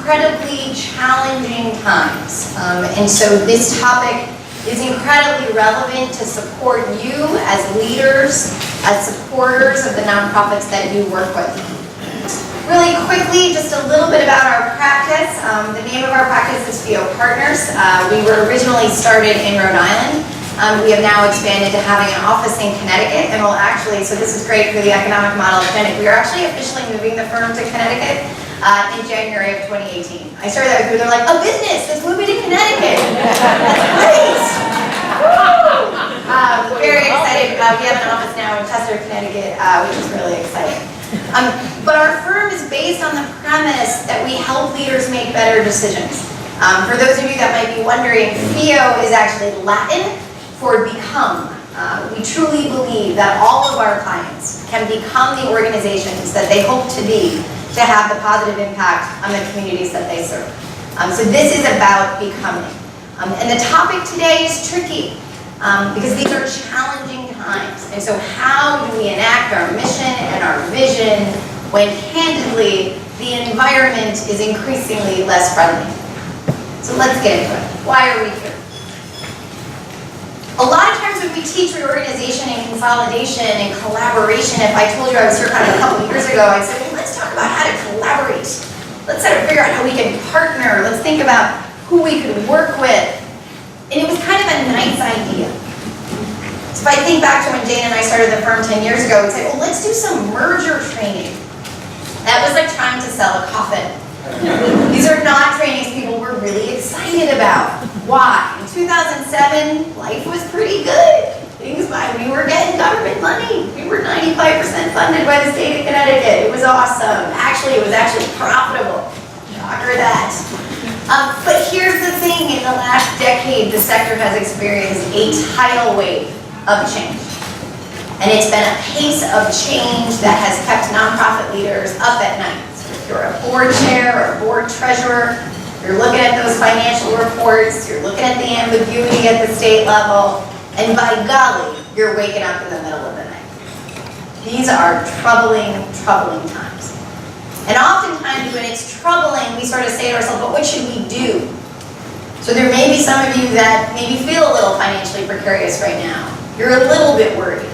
incredibly challenging times. And so this topic is incredibly relevant to support you as leaders, as supporters of the nonprofits that you work with. Really quickly, just a little bit about our practice. The name of our practice is FIO Partners. We were originally started in Rhode Island. We have now expanded to having an office in Connecticut, and we'll actually, so this is great for the economic model of Connecticut, we are actually officially moving the firm to Connecticut in January of 2018. I started that with people, they're like, a business that's moving to Connecticut. That's great. Very excited. We have an office now in Chester, Connecticut, which is really exciting. But our firm is based on the premise that we help leaders make better decisions. For those of you that might be wondering, FIO is actually Latin for become. We truly believe that all of our clients can become the organizations that they hope to be to have the positive impact on the communities that they serve. So this is about becoming. And the topic today is tricky because these are challenging times. And so how do we enact our mission and our vision when candidly the environment is increasingly less friendly? So let's get into it. Why are we here? A lot of times when we teach reorganization and consolidation and collaboration, if I told you I was here kind of a couple of years ago, I'd say, well, let's talk about how to collaborate. Let's sort of figure out how we can partner. Let's think about who we could work with. And it was kind of a nice idea. So if I think back to when Jane and I started the firm 10 years ago, we'd say, well, let's do some merger training. That was like trying to sell a coffin. These are not trainings people were really excited about. Why? In 2007, life was pretty good. We were getting government money. We were 95% funded by the state of Connecticut. It was awesome. Actually, it was actually profitable. Shocker that. But here's the thing, in the last decade, the sector has experienced a tidal wave of change. And it's been a pace of change that has kept nonprofit leaders up at night. So if you're a board chair or a board treasurer, you're looking at those financial reports, you're looking at the ambiguity at the state level, and by golly, you're waking up in the middle of the night. These are troubling, troubling times. And oftentimes when it's troubling, we sort of say to ourselves, but what should we do? So there may be some of you that maybe feel a little financially precarious right now. You're a little bit worried.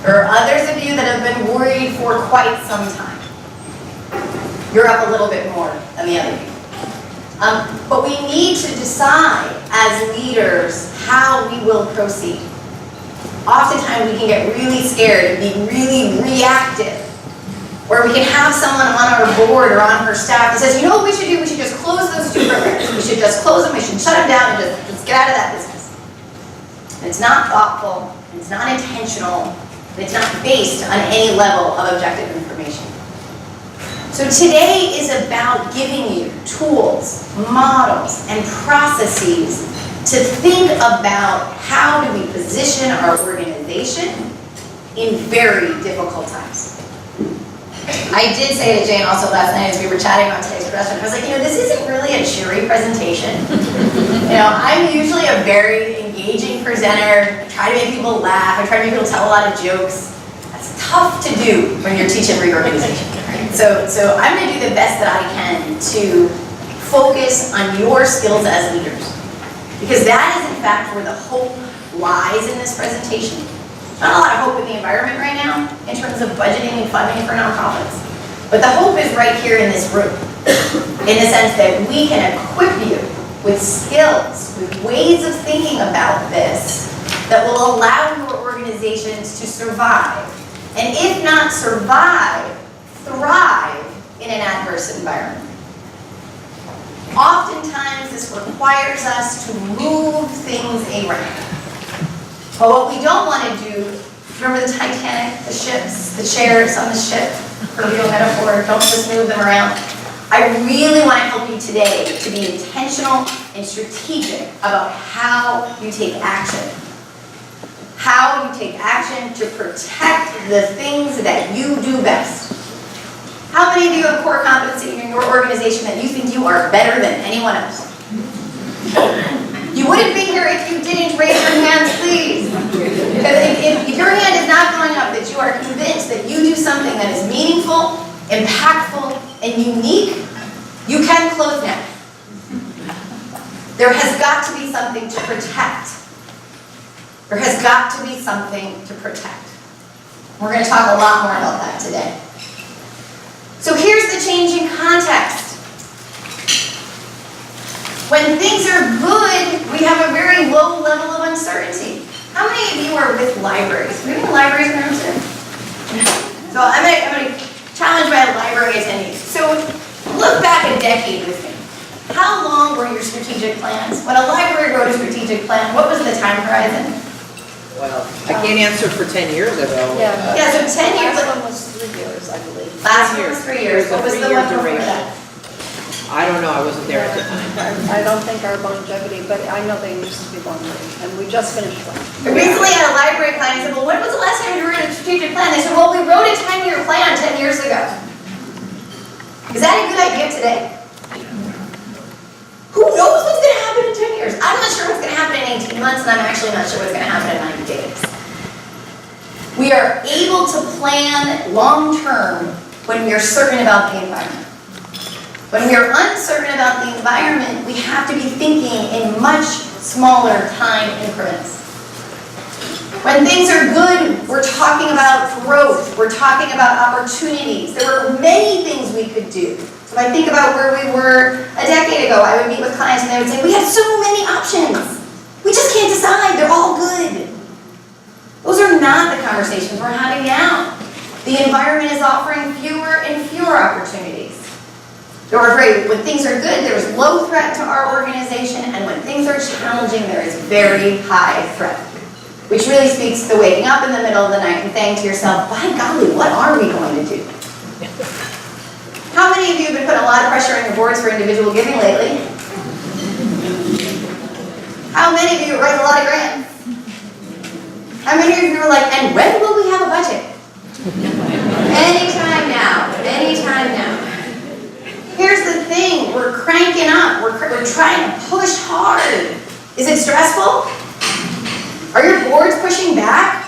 There are others of you that have been worried for quite some time. You're up a little bit more than the other people. But we need to decide as leaders how we will proceed. Oftentimes we can get really scared and be really reactive. Or we can have someone on our board or on her staff that says, you know what we should do? We should just close those two programs. We should just close them. We should shut them down and just get out of that business. And it's not thoughtful. It's not intentional. It's not based on any level of objective information. So today is about giving you tools, models, and processes to think about how do we position our organization in very difficult times. I did say to Jane also last night as we were chatting about today's question, I was like, this isn't really a cheery presentation. I'm usually a very engaging presenter. I try to make people laugh. I try to make people tell a lot of jokes. That's tough to do when you're teaching reorganization. Right? So I'm going to do the best that I can to focus on your skills as leaders. Because that is in fact where the hope lies in this presentation. Not a lot of hope in the environment right now in terms of budgeting and funding for nonprofits. But the hope is right here in this room, in the sense that we can equip you with skills, with ways of thinking about this that will allow your organizations to survive. And if not survive, thrive in an adverse environment. Oftentimes this requires us to move things around. But what we don't want to do, remember the Titanic, the ships, the chairs on the ship, proverbial metaphor, don't just move them around. I really want to help you today to be intentional and strategic about how you take action. How you take action to protect the things that you do best. How many of you have core competency in your organization that you think you are better than anyone else? You wouldn't be here if you didn't raise your hands, please. Because if your hand is not going up, that you are convinced that you do something that is meaningful, impactful, and unique, you can close now. There has got to be something to protect. There has got to be something to protect. We're going to talk a lot more about that today. So here's the changing context. When things are good, we have a very low level of uncertainty. How many of you are with libraries? Do we have any libraries in the room today? So I'm going to challenge my library attendees. So look back a decade with me. How long were your strategic plans? When a library wrote a strategic plan, what was the time horizon? Well, I can't answer for 10 years ago. Yeah, so 10 years. Last one was 3 years, I believe. Last one was 3 years. What was the one before that? I don't know, I wasn't there at the time. I don't think our longevity, but I know they used to be longer, and we just finished one. Recently at a library client, I said, well, when was the last time you wrote a strategic plan? They said, well, we wrote a 10-year plan 10 years ago. Is that a good idea today? Who knows what's going to happen in 10 years? I'm not sure what's going to happen in 18 months, and I'm actually not sure what's going to happen in 90 days. We are able to plan long-term when we are certain about the environment. When we are uncertain about the environment, we have to be thinking in much smaller time increments. When things are good, we're talking about growth. We're talking about opportunities. There were many things we could do. So if I think about where we were a decade ago, I would meet with clients and they would say, we have so many options. We just can't decide. They're all good. Those are not the conversations we're having now. The environment is offering fewer and fewer opportunities. When things are good, there is low threat to our organization, and when things are challenging, there is very high threat. Which really speaks to waking up in the middle of the night and saying to yourself, by golly, what are we going to do? How many of you have been putting a lot of pressure on your boards for individual giving lately? How many of you write a lot of grants? How many of you are like, and when will we have a budget? Anytime now, anytime now. Here's the thing, we're cranking up, we're trying to push hard. Is it stressful? Are your boards pushing back?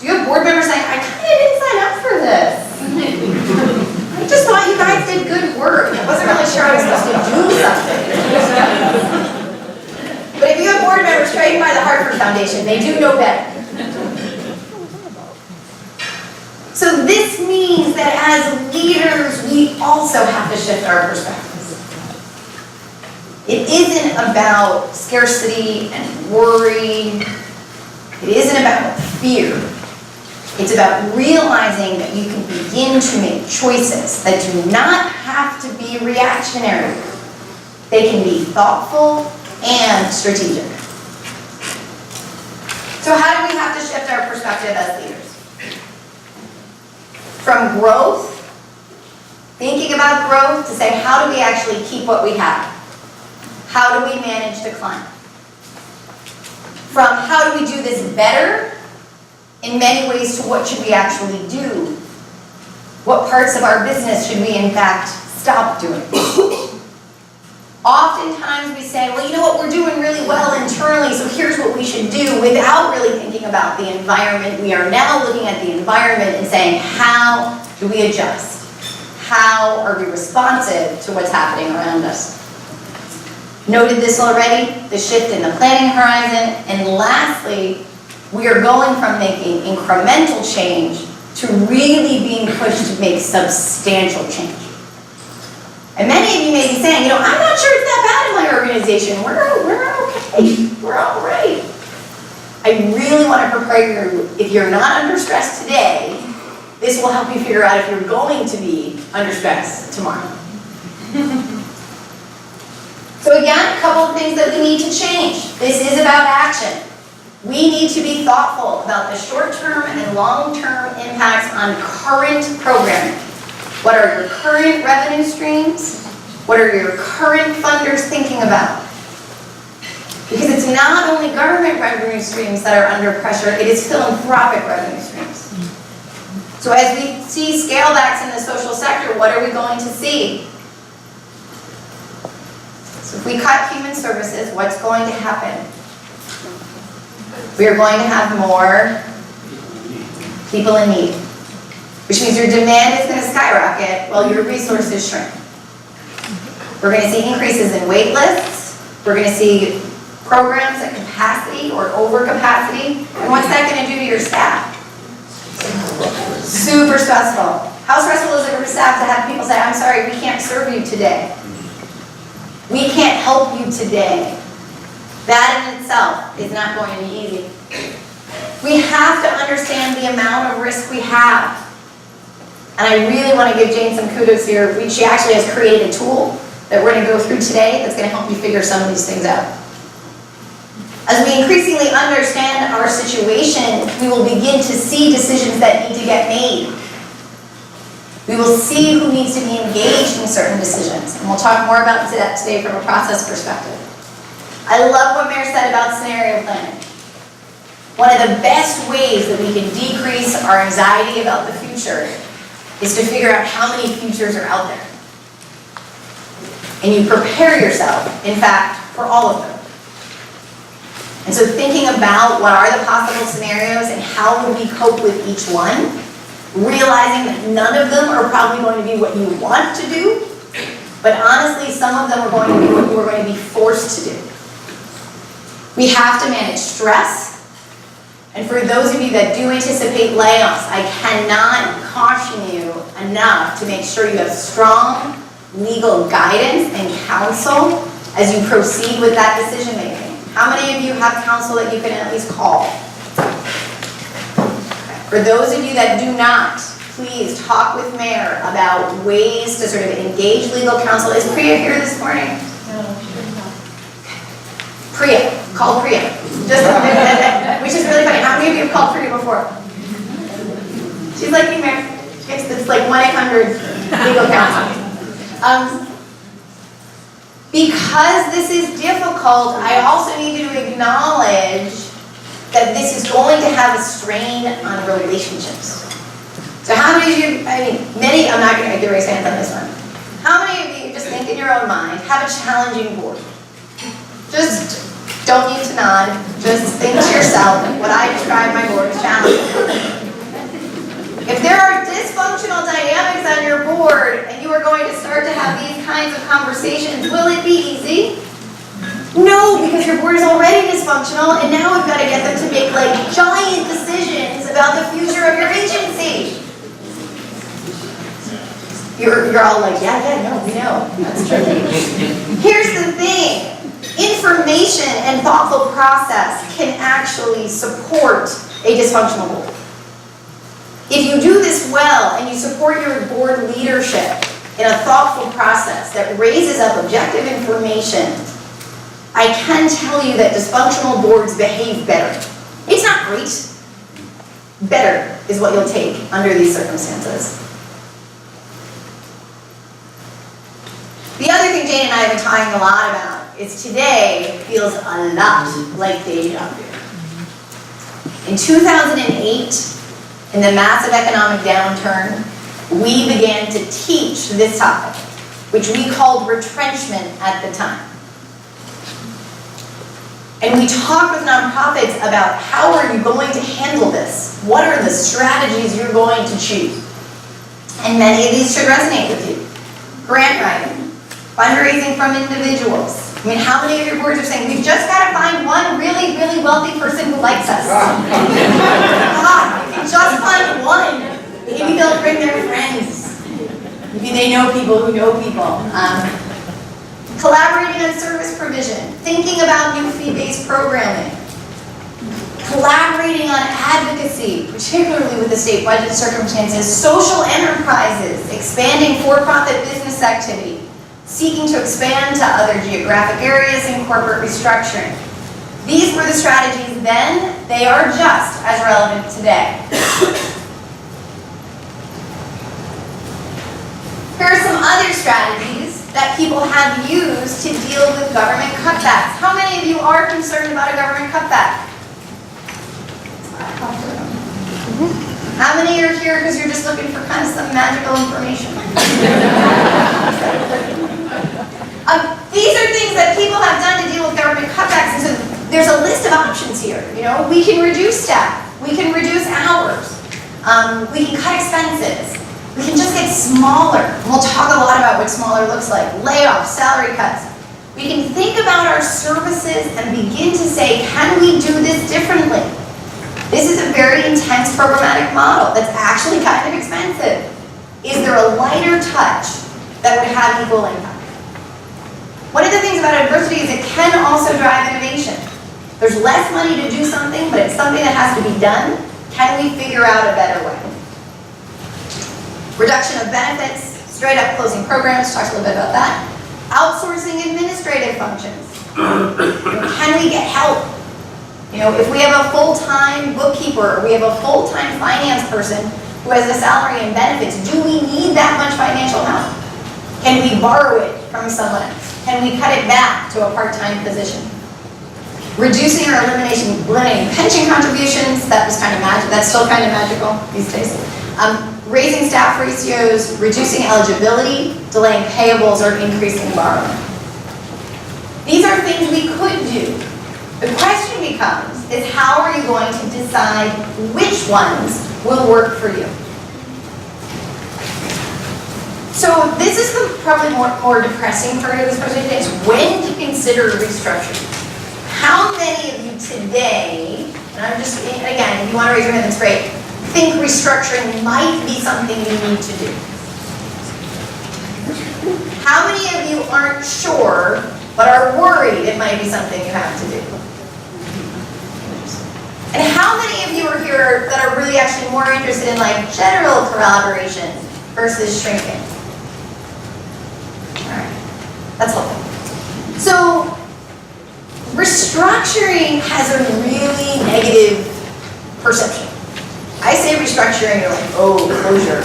Do you have board members saying, I kind of didn't sign up for this. I just thought you guys did good work. I wasn't really sure I was supposed to do something. But if you have board members trained by the Hartford Foundation, they do know better. So this means that as leaders, we also have to shift our perspectives. It isn't about scarcity and worry. It isn't about fear. It's about realizing that you can begin to make choices that do not have to be reactionary. They can be thoughtful and strategic. So how do we have to shift our perspective as leaders? From growth, thinking about growth, to say, how do we actually keep what we have? How do we manage decline? From how do we do this better, in many ways, to what should we actually do? What parts of our business should we, in fact, stop doing? Oftentimes we say, well, you know what, we're doing really well internally, so here's what we should do, without really thinking about the environment. We are now looking at the environment and saying, how do we adjust? How are we responsive to what's happening around us? Noted this already, the shift in the planning horizon. And lastly, we are going from making incremental change to really being pushed to make substantial change. And many of you may be saying, I'm not sure it's that bad in my organization. We're okay. We're all right. I really want to prepare you, if you're not under stress today, this will help you figure out if you're going to be under stress tomorrow. So again, a couple of things that we need to change. This is about action. We need to be thoughtful about the short-term and long-term impacts on current programming. What are your current revenue streams? What are your current funders thinking about? Because it's not only government revenue streams that are under pressure, it is philanthropic revenue streams. So as we see scale backs in the social sector, what are we going to see? So if we cut human services, what's going to happen? We are going to have more people in need, which means your demand is going to skyrocket while your resources shrink. We're going to see increases in wait lists. We're going to see programs at capacity or overcapacity. And what's that going to do to your staff? Super stressful. How stressful is it for staff to have people say, I'm sorry, we can't serve you today. We can't help you today. That in itself is not going to be easy. We have to understand the amount of risk we have. And I really want to give Jane some kudos here. She actually has created a tool that we're going to go through today that's going to help you figure some of these things out. As we increasingly understand our situation, we will begin to see decisions that need to get made. We will see who needs to be engaged in certain decisions. And we'll talk more about that today from a process perspective. I love what Mayor said about scenario planning. One of the best ways that we can decrease our anxiety about the future is to figure out how many futures are out there. And you prepare yourself, in fact, for all of them. And so thinking about what are the possible scenarios and how would we cope with each one, realizing that none of them are probably going to be what you want to do, but honestly, some of them are going to be what you are going to be forced to do. We have to manage stress. And for those of you that do anticipate layoffs, I cannot caution you enough to make sure you have strong legal guidance and counsel as you proceed with that decision making. How many of you have counsel that you can at least call? For those of you that do not, please talk with Mayor about ways to sort of engage legal counsel. Is Priya here this morning? No, she's not. Priya, call Priya. Which is really funny. How many of you have called Priya before? She's like me, Mayor. It's like 1-800 legal counsel. Because this is difficult, I also need you to acknowledge that this is going to have a strain on relationships. So how many of you, many, I'm not going to raise hands on this one. How many of you, just think in your own mind, have a challenging board? Just don't need to nod, just think to yourself, what I describe my board as challenging. If there are dysfunctional dynamics on your board and you are going to start to have these kinds of conversations, will it be easy? No, because your board is already dysfunctional and now we've got to get them to make like giant decisions about the future of your agency. You're all like, yeah, no, we know. That's true. Here's the thing. Information and thoughtful process can actually support a dysfunctional board. If you do this well and you support your board leadership in a thoughtful process that raises up objective information, I can tell you that dysfunctional boards behave better. It's not great. Better is what you'll take under these circumstances. The other thing Jane and I have been talking a lot about is today feels a lot like deja vu. In 2008, in the massive economic downturn, we began to teach this topic, which we called retrenchment at the time. And we talked with nonprofits about how are you going to handle this? What are the strategies you're going to choose? And many of these should resonate with you. Grant writing, fundraising from individuals. I mean, how many of your boards are saying, we've just got to find one really, really wealthy person who likes us? God, if you just find one, maybe they'll bring their friends. Maybe they know people who know people. Collaborating on service provision, thinking about new fee-based programming, collaborating on advocacy, particularly with the state budget circumstances, social enterprises, expanding for-profit business activity, seeking to expand to other geographic areas and corporate restructuring. These were the strategies then, they are just as relevant today. Here are some other strategies that people have used to deal with government cutbacks. How many of you are concerned about a government cutback? How many are here because you're just looking for kind of some magical information? These are things that people have done to deal with government cutbacks, and so there's a list of options here. You know, we can reduce staff, we can reduce hours, we can cut expenses, we can just get smaller. And we'll talk a lot about what smaller looks like. Layoffs, salary cuts. We can think about our services and begin to say, can we do this differently? This is a very intense programmatic model that's actually kind of expensive. Is there a lighter touch that would have equal impact? One of the things about adversity is it can also drive innovation. There's less money to do something, but it's something that has to be done. Can we figure out a better way? Reduction of benefits, straight up closing programs, talked a little bit about that. Outsourcing administrative functions. Can we get help? You know, if we have a full-time bookkeeper, or we have a full-time finance person who has a salary and benefits, do we need that much financial help? Can we borrow it from someone else? Can we cut it back to a part-time position? Reducing or eliminating pension contributions, that was kind of magic. That's still kind of magical these days. Raising staff ratios, reducing eligibility, delaying payables, or increasing borrowing. These are things we could do. The question becomes, is how are you going to decide which ones will work for you? So this is the probably more depressing part of this presentation, is when to consider restructuring. How many of you today, and I'm just, again, if you want to raise your hand, that's great, think restructuring might be something you need to do? How many of you aren't sure, but are worried it might be something you have to do? And how many of you are here that are really actually more interested in like general collaboration versus shrinking? All right, that's helpful. So restructuring has a really negative perception. I say restructuring, you're like, oh, closure,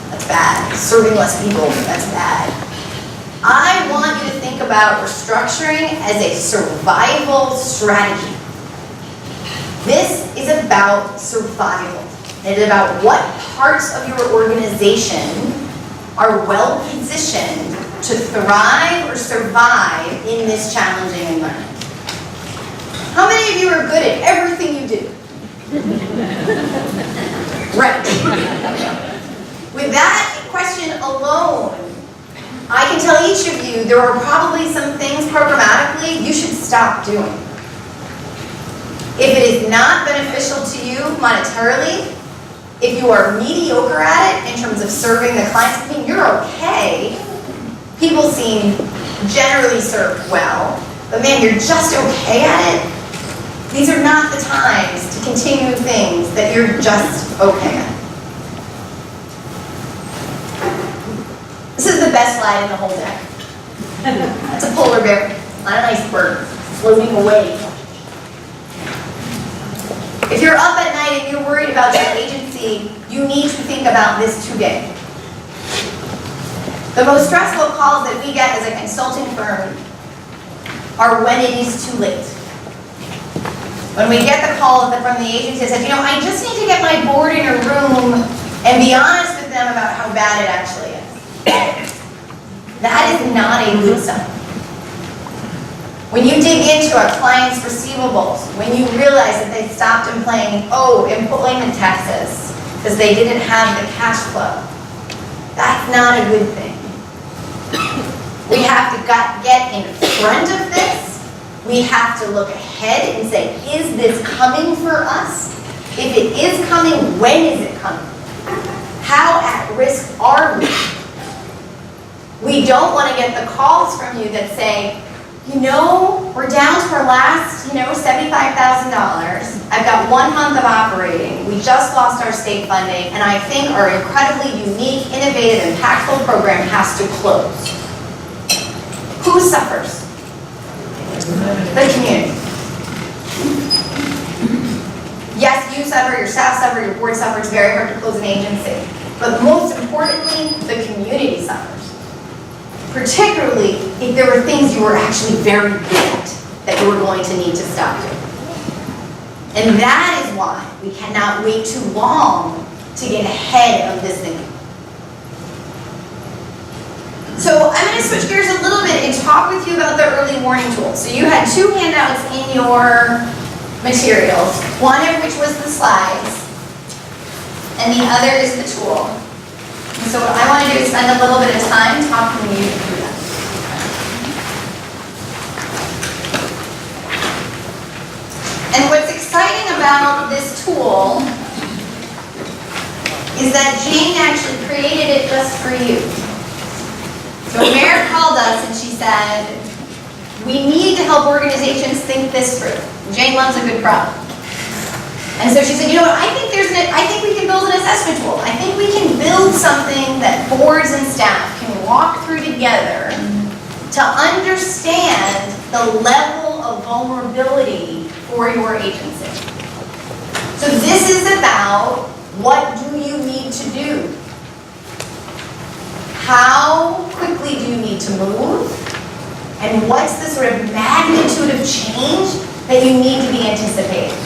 that's bad. Serving less people, that's bad. I want you to think about restructuring as a survival strategy. This is about survival. It is about what parts of your organization are well positioned to thrive or survive in this challenging environment. How many of you are good at everything you do? Right. With that question alone, I can tell each of you there are probably some things programmatically you should stop doing. If it is not beneficial to you monetarily, if you are mediocre at it in terms of serving the clients, I mean, you're okay. People seem generally served well, but man, you're just okay at it. These are not the times to continue things that you're just okay at. This is the best slide in the whole deck. That's a polar bear on an iceberg floating away. If you're up at night and you're worried about your agency, you need to think about this today. The most stressful calls that we get as a consulting firm are when it is too late. When we get the call from the agency that says, you know, I just need to get my board in a room and be honest with them about how bad it actually is. That is not a good sign. When you dig into a client's receivables, when you realize that they stopped paying employment taxes because they didn't have the cash flow, that's not a good thing. We have to get in front of this. We have to look ahead and say, is this coming for us? If it is coming, when is it coming? How at risk are we? We don't want to get the calls from you that say, you know, we're down to our last, $75,000. I've got 1 month of operating. We just lost our state funding, and I think our incredibly unique, innovative, impactful program has to close. Who suffers? The community. Yes, you suffer, your staff suffer, your board suffers. It's very hard to close an agency. But most importantly, the community suffers. Particularly if there were things you were actually very good at that you were going to need to stop doing. And that is why we cannot wait too long to get ahead of this thinking. So I'm going to switch gears a little bit and talk with you about the early warning tools. So you had 2 handouts in your materials, one of which was the slides, and the other is the tool. And so what I want to do is spend a little bit of time talking to you through that. about this tool is that Jane actually created it just for you. So Mary called us and she said, we need to help organizations think this through. Jane loves a good problem. And so she said, you know what, I think we can build an assessment tool. I think we can build something that boards and staff can walk through together to understand the level of vulnerability for your agency. So this is about, what do you need to do? How quickly do you need to move? And what's the sort of magnitude of change that you need to be anticipating?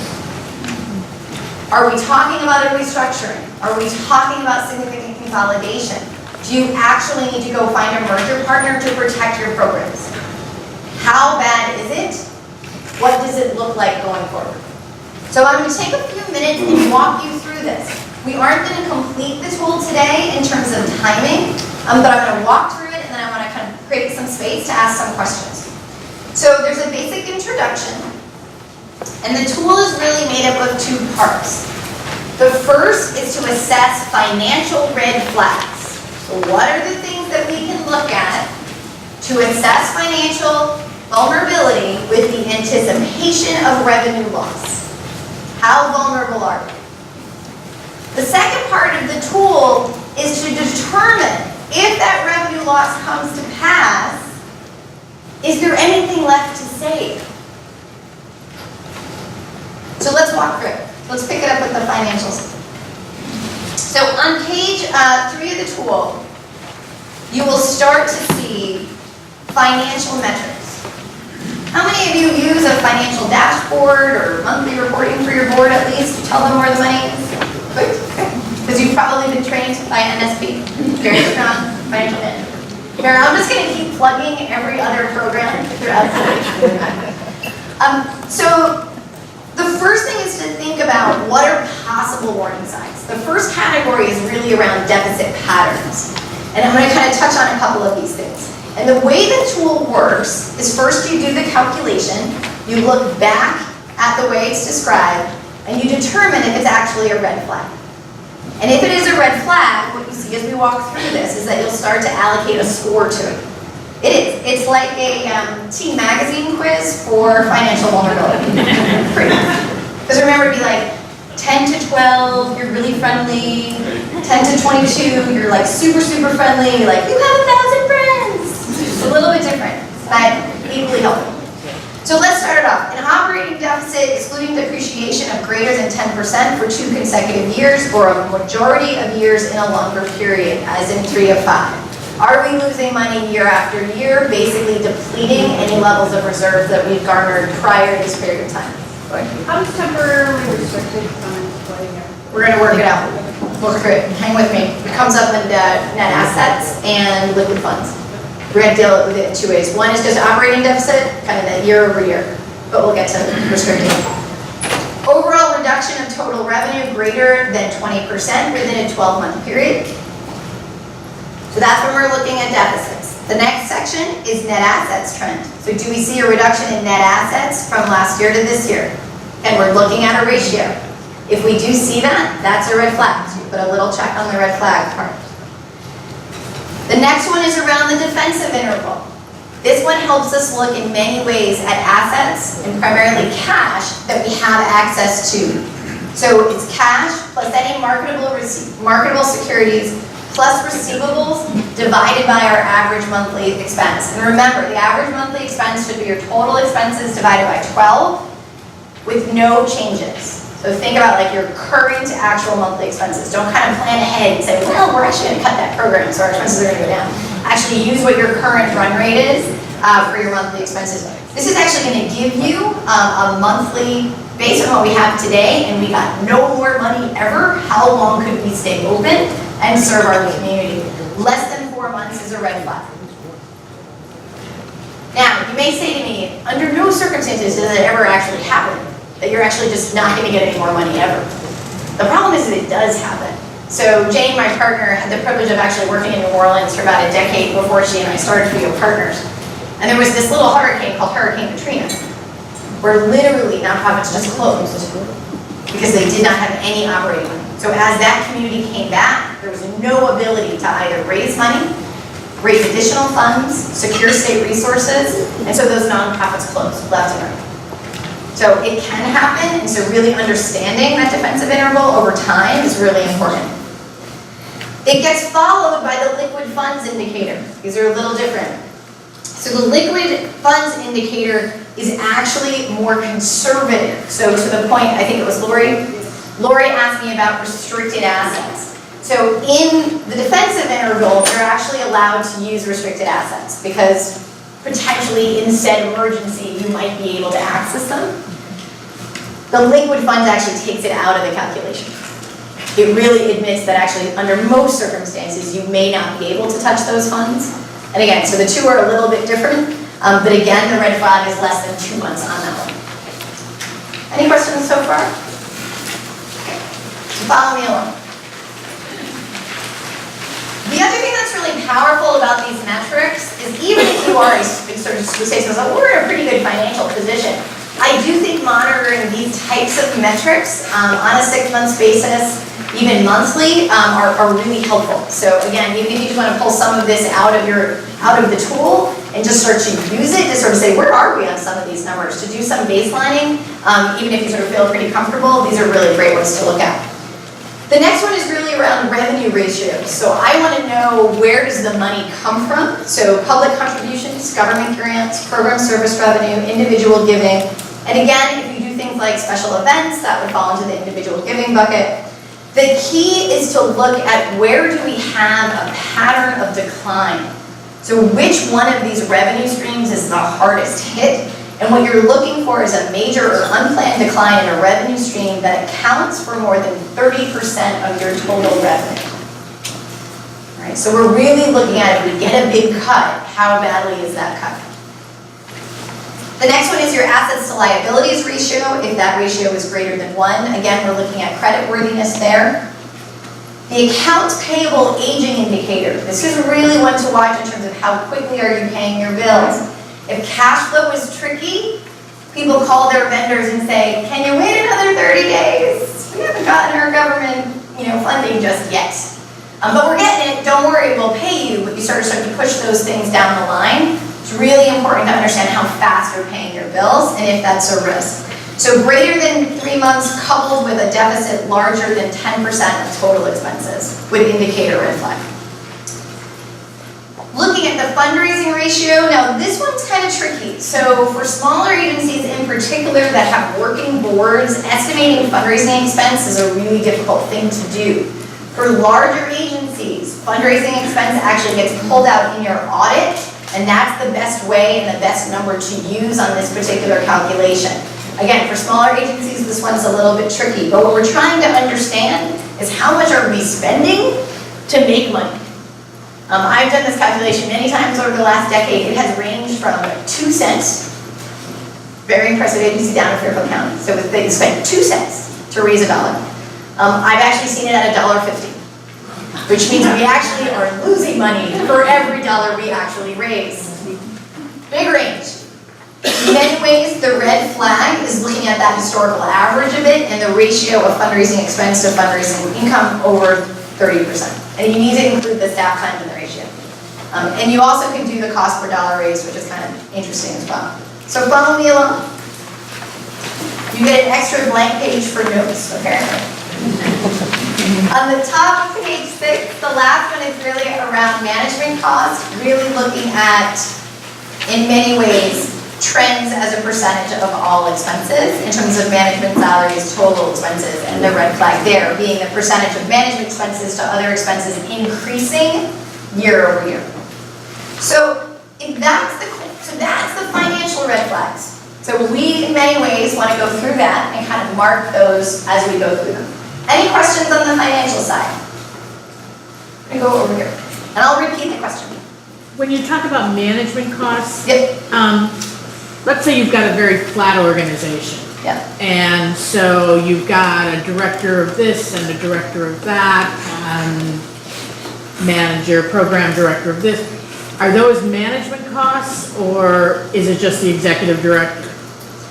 Are we talking about a restructuring? Are we talking about significant consolidation? Do you actually need to go find a merger partner to protect your programs? How bad is it? What does it look like going forward? So I'm going to take a few minutes and walk you through this. We aren't going to complete the tool today in terms of timing, but I'm going to walk through it and then I want to kind of create some space to ask some questions. So there's a basic introduction, and the tool is really made up of two parts. The first is to assess financial red flags. So what are the things that we can look at to assess financial vulnerability with the anticipation of revenue loss? How vulnerable are we? The second part of the tool is to determine if that revenue loss comes to pass, is there anything left to save? So let's walk through it. Let's pick it up with the financials. So on page 3 of the tool, you will start to see financial metrics. How many of you use a financial dashboard or monthly reporting for your board at least to tell them where the money is? Good, okay. Because you've probably been trained by NSP, very strong financial manager. Here, I'm just going to keep plugging every other program throughout the week. So the first thing is to think about what are possible warning signs. The first category is really around deficit patterns. And I'm going to kind of touch on a couple of these things. And the way the tool works is first you do the calculation, you look back at the way it's described, and you determine if it's actually a red flag. And if it is a red flag, what you see as we walk through this is that you'll start to allocate a score to it. It is. It's like a Teen Magazine quiz for financial vulnerability. Pretty much. Because remember, it'd be like 10 to 12, you're really friendly. 10 to 22, you're like super, super friendly. You're like, you have 1,000 friends. It's a little bit different, but equally helpful. So let's start it off. An operating deficit, excluding depreciation, of greater than 10% for 2 consecutive years or a majority of years in a longer period, as in 3 of 5. Are we losing money year after year, basically depleting any levels of reserves that we've garnered prior to this period of time? How does temporarily restricted funds play here? We're going to work it out. Work through it. Hang with me. It comes up in net assets and liquid funds. We're going to deal with it in 2 ways. One is just operating deficit, kind of that year over year, but we'll get to restricting. Overall reduction of total revenue greater than 20% within a 12-month period. So that's when we're looking at deficits. The next section is net assets trend. So do we see a reduction in net assets from last year to this year? And we're looking at a ratio. If we do see that, that's a red flag. So you put a little check on the red flag part. The next one is around the defensive interval. This one helps us look in many ways at assets, and primarily cash, that we have access to. So it's cash plus any marketable securities plus receivables divided by our average monthly expense. And remember, the average monthly expense should be your total expenses divided by 12 with no changes. So think about like your current actual monthly expenses. Don't kind of plan ahead and say, well, we're actually going to cut that program, so our expenses are going to go down. Actually use what your current run rate is for your monthly expenses. This is actually going to give you a monthly, based on what we have today, and we got no more money ever, how long could we stay open and serve our community? Less than 4 months is a red flag. Now, you may say to me, under no circumstances does it ever actually happen, that you're actually just not going to get any more money ever. The problem is that it does happen. So Jane, my partner, had the privilege of actually working in New Orleans for about a decade before she and I started to be partners. And there was this little hurricane called Hurricane Katrina, where literally nonprofits just closed. because they did not have any operating money. So as that community came back, there was no ability to either raise money, raise additional funds, secure state resources, and so those nonprofits closed left and right. So it can happen, and so really understanding that defensive interval over time is really important. It gets followed by the liquid funds indicator. These are a little different. So the liquid funds indicator is actually more conservative. So to the point, I think it was Lori asked me about restricted assets. So in the defensive interval, you're actually allowed to use restricted assets because potentially in said emergency, you might be able to access them. The liquid funds actually takes it out of the calculation. It really admits that actually under most circumstances, you may not be able to touch those funds. And again, so the two are a little bit different, but again, the red flag is less than 2 months on that one. Any questions so far? Okay. So follow me along. The other thing that's really powerful about these metrics is even if you are sort of say, so we're in a pretty good financial position, I do think monitoring these types of metrics on a 6-month basis, even monthly, are really helpful. So again, even if you just want to pull some of this out of the tool and just start to use it to sort of say, where are we on some of these numbers? To do some baselining, even if you sort of feel pretty comfortable, these are really great ones to look at. The next one is really around revenue ratios. So I want to know, where does the money come from? So public contributions, government grants, program service revenue, individual giving. And again, if you do things like special events, that would fall into the individual giving bucket. The key is to look at where do we have a pattern of decline. So which one of these revenue streams is the hardest hit? And what you're looking for is a major or unplanned decline in a revenue stream that accounts for more than 30% of your total revenue. All right, so we're really looking at if we get a big cut, how badly is that cut? The next one is your assets to liabilities ratio. If that ratio is greater than 1, again, we're looking at creditworthiness there. The accounts payable aging indicator. This is really one to watch in terms of how quickly are you paying your bills. If cash flow is tricky, people call their vendors and say, can you wait another 30 days? We haven't gotten our government funding just yet. But we're getting it, don't worry, we'll pay you. But you start to push those things down the line. It's really important to understand how fast you're paying your bills and if that's a risk. So greater than 3 months coupled with a deficit larger than 10% of total expenses would indicate a red flag. Looking at the fundraising ratio, now this one's kind of tricky. So for smaller agencies in particular that have working boards, estimating fundraising expense is a really difficult thing to do. For larger agencies, fundraising expense actually gets pulled out in your audit, and that's the best way and the best number to use on this particular calculation. Again, for smaller agencies, this one's a little bit tricky, but what we're trying to understand is how much are we spending to make money? I've done this calculation many times over the last decade. It has ranged from 2 cents, very impressive agency down in Fairfield County. So they spent 2 cents to raise $1. I've actually seen it at $1.50, which means we actually are losing money for every dollar we actually raise. Big range. In many ways, the red flag is looking at that historical average of it and the ratio of fundraising expense to fundraising income over 30%. And you need to include the staff time in the ratio. And you also can do the cost per dollar raised, which is kind of interesting as well. So follow me along. You get an extra blank page for notes, apparently. On the top of page 6, the last one is really around management costs, really looking at, in many ways, trends as a percentage of all expenses in terms of management salaries, total expenses, and the red flag there being the percentage of management expenses to other expenses increasing year over year. So that's the financial red flags. So we, in many ways, want to go through that and kind of mark those as we go through them. Any questions on the financial side? I'm going to go over here, and I'll repeat the question. When you talk about management costs, Yep. Let's say you've got a very flat organization. Yeah. And so you've got a director of this and a director of that, and manager, program director of this. Are those management costs, or is it just the executive director?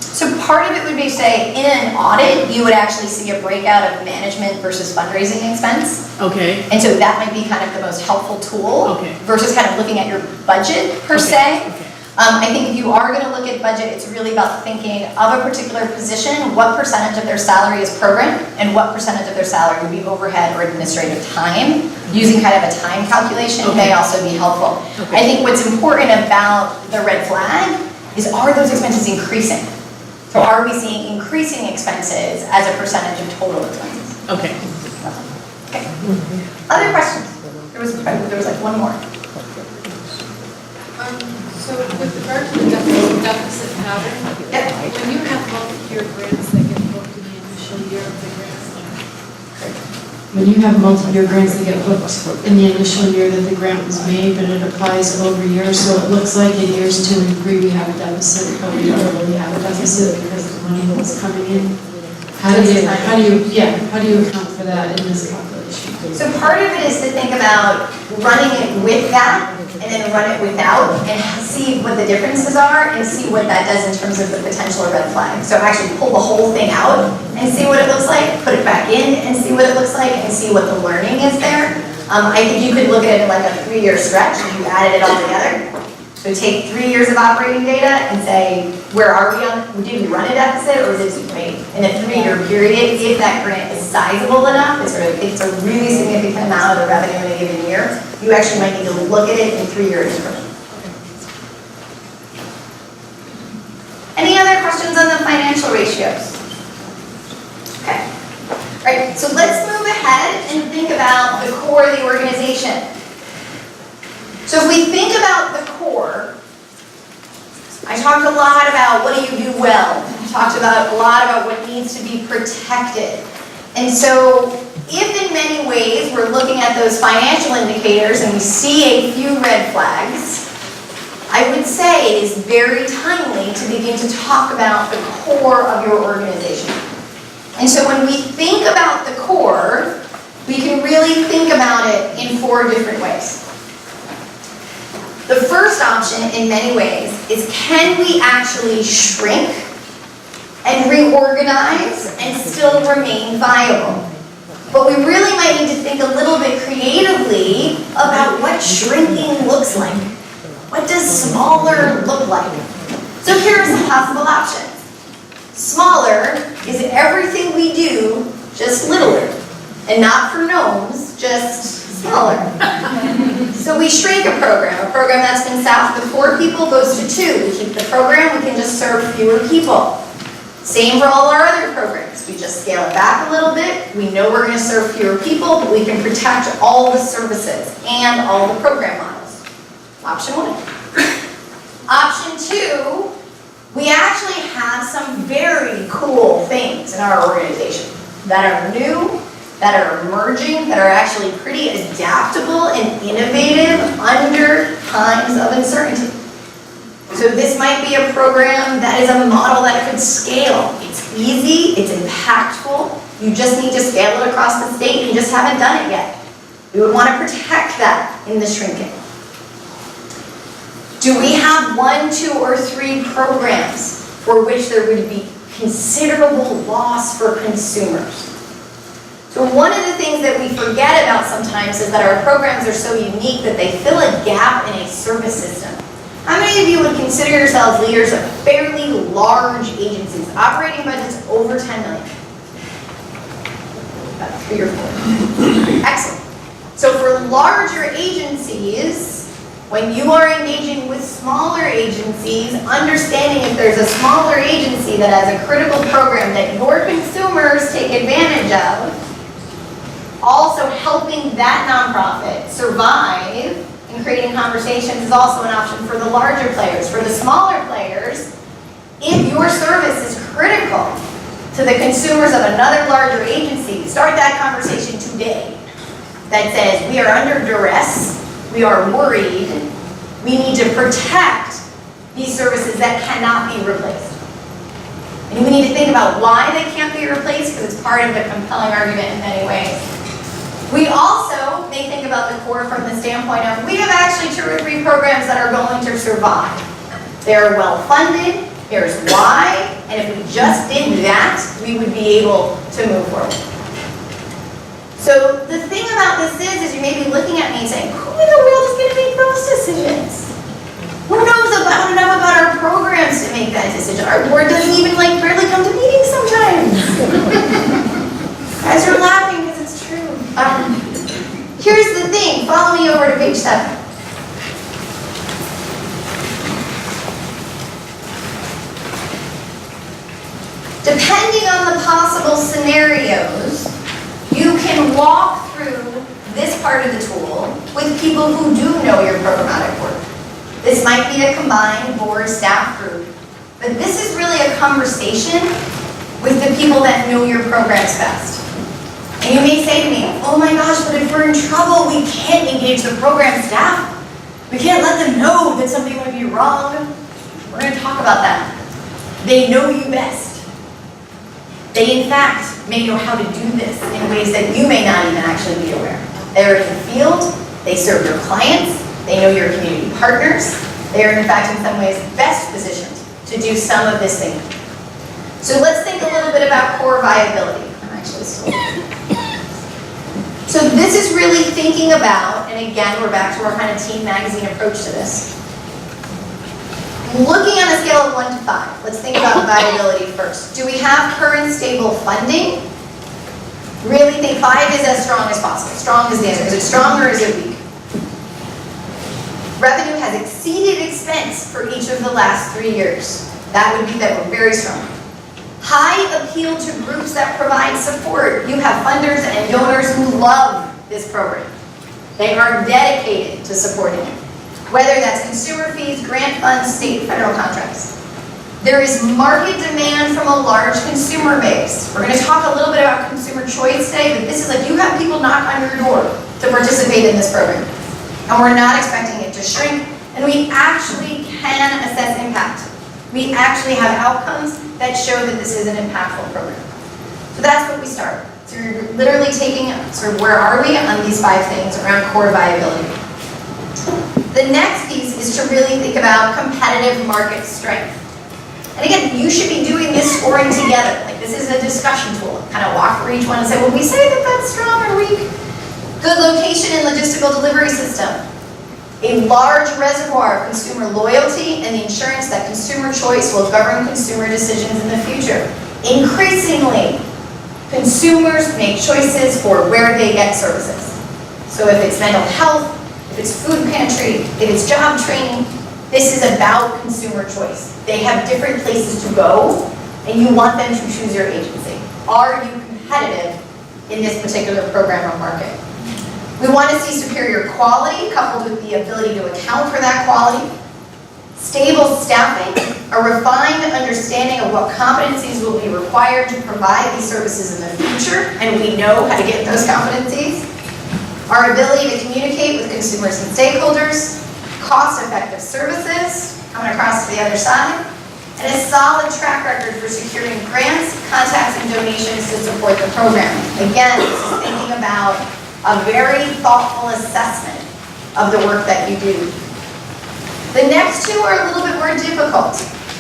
So part of it would be, say, in an audit, you would actually see a breakout of management versus fundraising expense. Okay, And so that might be kind of the most helpful tool Okay. versus kind of looking at your budget per se. okay. I think if you are gonna look at budget, it's really about thinking of a particular position, what percentage of their salary is program, and what percentage of their salary would be overhead or administrative time. Using kind of a time calculation may Okay. also be helpful. Okay. I think what's important about the red flag is, are those expenses increasing? So are we seeing increasing expenses as a percentage of total expenses? Okay. Okay. Other questions? There was like one more. So with regard to the deficit pattern, Yep. when you have multi-year grants that get booked in the initial year of the grant, When you have multi-year grants that get booked in the initial year that the grant was made, but it applies over years, so it looks like in years 2 and 3 we have a deficit, but we don't really have a deficit because the money was coming in. How do you account for that in this calculation? So part of it is to think about running it with that and then run it without and see what the differences are and see what that does in terms of the potential red flag. So actually pull the whole thing out and see what it looks like, put it back in and see what it looks like and see what the learning is there. I think you could look at it like a 3-year stretch if you added it all together. So take 3 years of operating data and say, where are we on, did we run a deficit or did we make? In a 3-year period, if that grant is sizable enough, it's a really significant amount of the revenue in a given year, you actually might need to look at it in 3-year increments. Any other questions on the financial ratios? Okay. All right, so let's move ahead and think about the core of the organization. So if we think about the core, I talked a lot about what do you do well. I talked about a lot about what needs to be protected. And so if in many ways we're looking at those financial indicators and we see a few red flags, I would say it is very timely to begin to talk about the core of your organization. And so when we think about the core, we can really think about it in 4 different ways. The first option, in many ways, is can we actually shrink and reorganize and still remain viable? But we really might need to think a little bit creatively about what shrinking looks like. What does smaller look like? So here are some possible options. Smaller is everything we do, just littler. And not for gnomes, just smaller. So we shrink a program that's been staffed with 4 people goes to 2. We keep the program, we can just serve fewer people. Same for all our other programs. We just scale it back a little bit. We know we're going to serve fewer people, but we can protect all the services and all the program models. Option 1. Option 2, we actually have some very cool things in our organization that are new, that are emerging, that are actually pretty adaptable and innovative under times of uncertainty. So this might be a program that is a model that could scale. It's easy, it's impactful, you just need to scale it across the state, you just haven't done it yet. We would want to protect that in the shrinking. Do we have 1, 2, or 3 programs for which there would be considerable loss for consumers? So one of the things that we forget about sometimes is that our programs are so unique that they fill a gap in a service system. How many of you would consider yourselves leaders of fairly large agencies, operating budgets over 10 million? About 3 or 4. Excellent. So for larger agencies, when you are engaging with smaller agencies, understanding if there's a smaller agency that has a critical program that your consumers take advantage of, also helping that nonprofit survive and creating conversations is also an option for the larger players. For the smaller players, if your service is critical to the consumers of another larger agency, start that conversation today that says we are under duress, we are worried, we need to protect these services that cannot be replaced. And we need to think about why they can't be replaced because it's part of the compelling argument in many ways. We also may think about the core from the standpoint of we have actually 2 or 3 programs that are going to survive. They're well funded, here's why, And if we just did that, we would be able to move forward. So the thing about this is you may be looking at me and saying, who in the world is going to make those decisions? Who knows enough about our programs to make that decision? Our board doesn't even barely come to meetings sometimes. Guys are laughing because it's true. Here's the thing, follow me over to page 7. Depending on the possible scenarios, you can walk through this part of the tool with people who do know your programmatic work. This might be a combined board staff group, but this is really a conversation with the people that know your programs best. And you may say to me, oh my gosh, but if we're in trouble, we can't engage the program staff. We can't let them know that something might be wrong. We're going to talk about that. They know you best. They, in fact, may know how to do this in ways that you may not even actually be aware. They're in the field, they serve your clients, they know your community partners. They are, in fact, in some ways, best positioned to do some of this thing. So let's think a little bit about core viability. I'm actually still... So this is really thinking about, and again, we're back to our kind of Team Magazine approach to this. Looking on a scale of 1 to 5, let's think about viability first. Do we have current stable funding? Really think 5 is as strong as possible. Strong is the answer. Is it strong or is it weak? Revenue has exceeded expense for each of the last 3 years. That would be that we're very strong. High appeal to groups that provide support. You have funders and donors who love this program. They are dedicated to supporting it. Whether that's consumer fees, grant funds, state, federal contracts. There is market demand from a large consumer base. We're going to talk a little bit about consumer choice today, but this is you have people knock on your door to participate in this program. And we're not expecting it to shrink, and we actually can assess impact. We actually have outcomes that show that this is an impactful program. So that's what we start. So you're literally taking where are we on these 5 things around core viability. The next piece is to really think about competitive market strength. And again, you should be doing this scoring together. This is a discussion tool. Kind of walk through each one and say, well, we say that that's strong or weak. Good location and logistical delivery system. A large reservoir of consumer loyalty and the assurance that consumer choice will govern consumer decisions in the future. Increasingly, consumers make choices for where they get services. So if it's mental health, if it's food pantry, if it's job training, this is about consumer choice. They have different places to go, and you want them to choose your agency. Are you competitive in this particular program or market? We want to see superior quality coupled with the ability to account for that quality. Stable staffing, a refined understanding of what competencies will be required to provide these services in the future, and we know how to get those competencies. Our ability to communicate with consumers and stakeholders, cost-effective services, coming across to the other side, and a solid track record for securing grants, contacts, and donations to support the program. Again, this is thinking about a very thoughtful assessment of the work that you do. The next 2 are a little bit more difficult.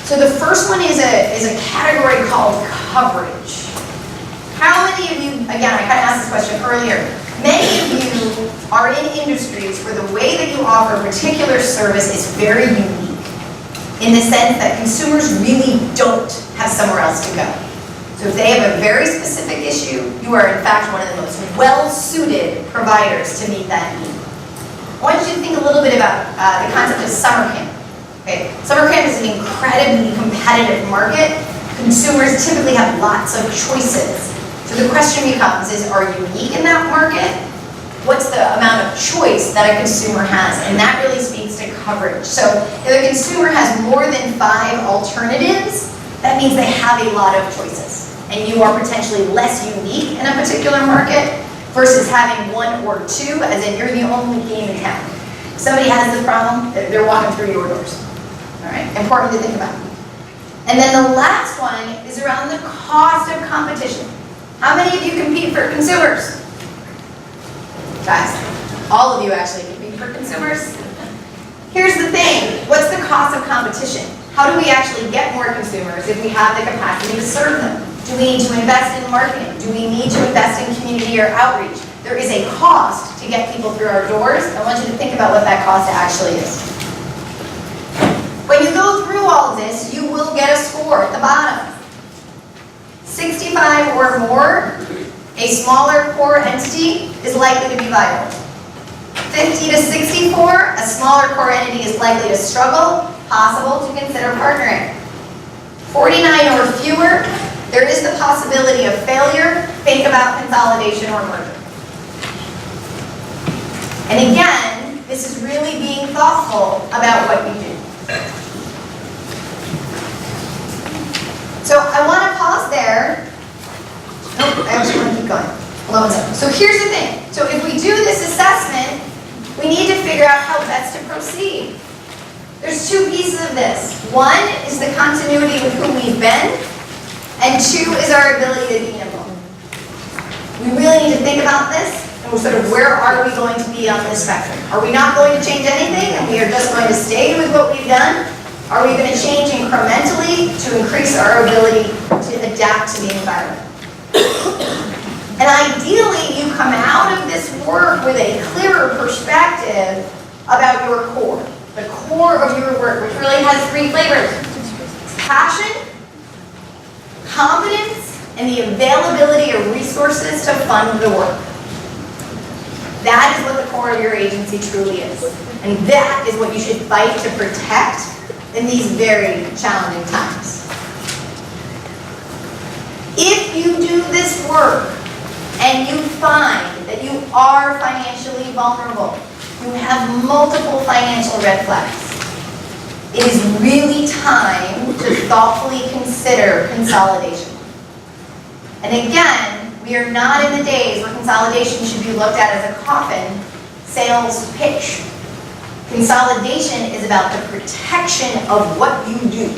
So the first one is a category called coverage. How many of you, again, I kind of asked this question earlier, many of you are in industries where the way that you offer a particular service is very unique in the sense that consumers really don't have somewhere else to go. So if they have a very specific issue, you are in fact one of the most well-suited providers to meet that need. I want you to think a little bit about the concept of summer camp. Okay. Summer camp is an incredibly competitive market. Consumers typically have lots of choices. So the question becomes are you unique in that market? What's the amount of choice that a consumer has? And that really speaks to coverage. So if a consumer has more than 5 alternatives, that means they have a lot of choices. And you are potentially less unique in a particular market versus having 1 or 2, as in you're the only game in town. If somebody has this problem, they're walking through your doors. All right, important to think about. And then the last one is around the cost of competition. How many of you compete for consumers? Guys, all of you actually compete for consumers. Here's the thing, what's the cost of competition? How do we actually get more consumers if we have the capacity to serve them? Do we need to invest in marketing? Do we need to invest in community or outreach? There is a cost to get people through our doors. I want you to think about what that cost actually is. When you go through all of this, you will get a score at the bottom. 65 or more, a smaller core entity is likely to be viable. 50 to 64, a smaller core entity is likely to struggle, possible to consider partnering. 49 or fewer, there is the possibility of failure. Think about consolidation or merger. And again, this is really being thoughtful about what you do. So I want to pause there. Nope, I actually want to keep going. Hold on one second. So here's the thing. So if we do this assessment, we need to figure out how best to proceed. There's two pieces of this. One is the continuity with whom we've been, and two is our ability to be nimble. We really need to think about this, and sort of where are we going to be on this spectrum? Are we not going to change anything, and we are just going to stay with what we've done? Are we going to change incrementally to increase our ability to adapt to the environment? And ideally, you come out of this work with a clearer perspective about your core. The core of your work, which really has three flavors: passion, competence, and the availability of resources to fund the work. That is what the core of your agency truly is. And that is what you should fight to protect in these very challenging times. If you do this work and you find that you are financially vulnerable, you have multiple financial red flags, it is really time to thoughtfully consider consolidation. And again, we are not in the days where consolidation should be looked at as a coffin sales pitch. Consolidation is about the protection of what you do.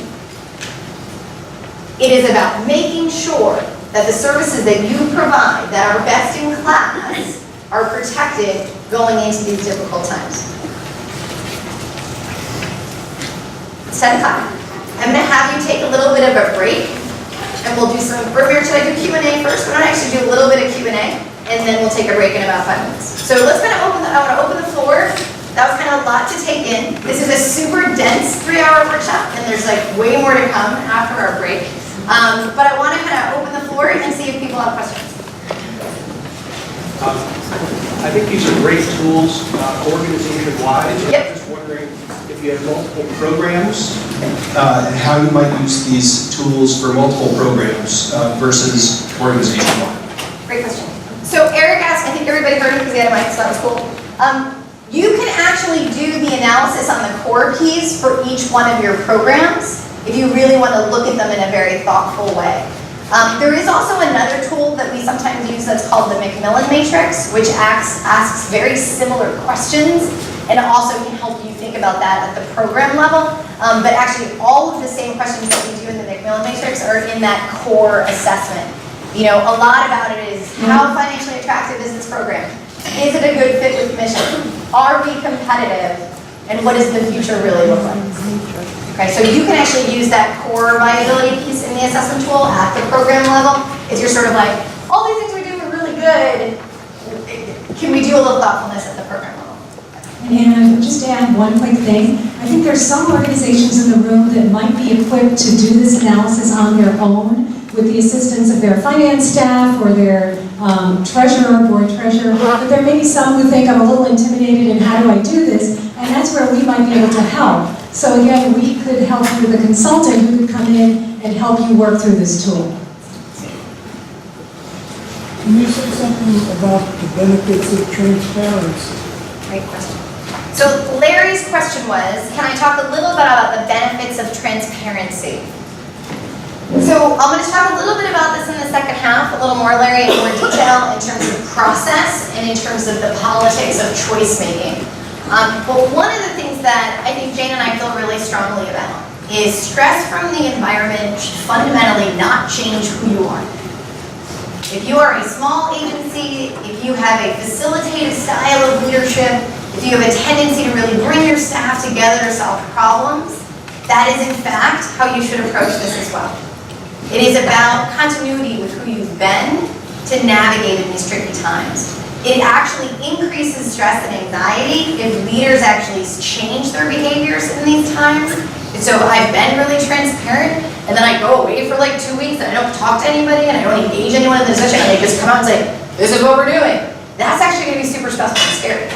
It is about making sure that the services that you provide that are best in class are protected going into these difficult times. It's 10 o'clock. I'm going to have you take a little bit of a break, and we'll do some, should I do Q&A first? We're going to actually do a little bit of Q&A, and then we'll take a break in about 5 minutes. So let's kind of I want to open the floor. That was kind of a lot to take in. This is a super dense 3-hour workshop, and there's like way more to come after our break. But I want to kind of open the floor and see if people have questions. I think these are great tools organization-wide. Yep. I'm just wondering if you have multiple programs, how you might use these tools for multiple programs versus organization-wide. Great question. So Eric asked, I think everybody heard him because he had a mic, so that was cool. You can actually do the analysis on the core keys for each one of your programs if you really want to look at them in a very thoughtful way. There is also another tool that we sometimes use that's called the Macmillan Matrix, which asks very similar questions and also can help you think about that at the program level. But actually, all of the same questions that we do in the Macmillan Matrix are in that core assessment. You know, a lot about it is how financially attractive is this program? Is it a good fit with mission? Are we competitive? And what does the future really look like? Okay, so you can actually use that core viability piece in the assessment tool at the program level. If you're sort of like, all these things we do are really good, can we do a little thoughtfulness at the program level? And just to add one quick thing, I think there's some organizations in the room that might be equipped to do this analysis on their own with the assistance of their finance staff or their treasurer, board treasurer, but there may be some who think I'm a little intimidated and how do I do this? And that's where we might be able to help. So again, we could help you with a consultant who could come in and help you work through this tool. Can you say something about the benefits of transparency? Great question. So Larry's question was, can I talk a little bit about the benefits of transparency? So I'm going to talk a little bit about this in the second half, a little more, Larry, in more detail in terms of process and in terms of the politics of choice making. But one of the things that I think Jane and I feel really strongly about is stress from the environment should fundamentally not change who you are. If you are a small agency, if you have a facilitative style of leadership, if you have a tendency to really bring your staff together to solve problems, that is in fact how you should approach this as well. It is about continuity with who you've been to navigate in these tricky times. It actually increases stress and anxiety if leaders actually change their behaviors in these times. And so I've been really transparent, and then I go away for like 2 weeks and I don't talk to anybody and I don't engage anyone in the discussion, and they just come out and say, this is what we're doing. That's actually going to be super stressful and scary,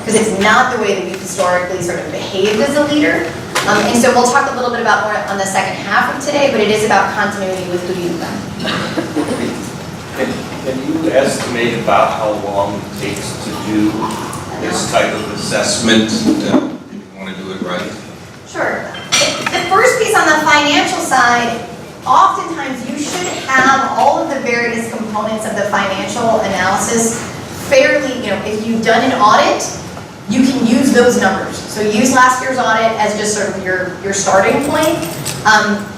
because it's not the way that we've historically sort of behaved as a leader. And so we'll talk a little bit about more on the second half of today, but it is about continuity with who you've been. Can you estimate about how long it takes to do this type of assessment if you want to do it right? Sure. The first piece on the financial side, oftentimes you should have all of the various components of the financial analysis fairly, if you've done an audit, you can use those numbers. So use last year's audit as just sort of your starting point.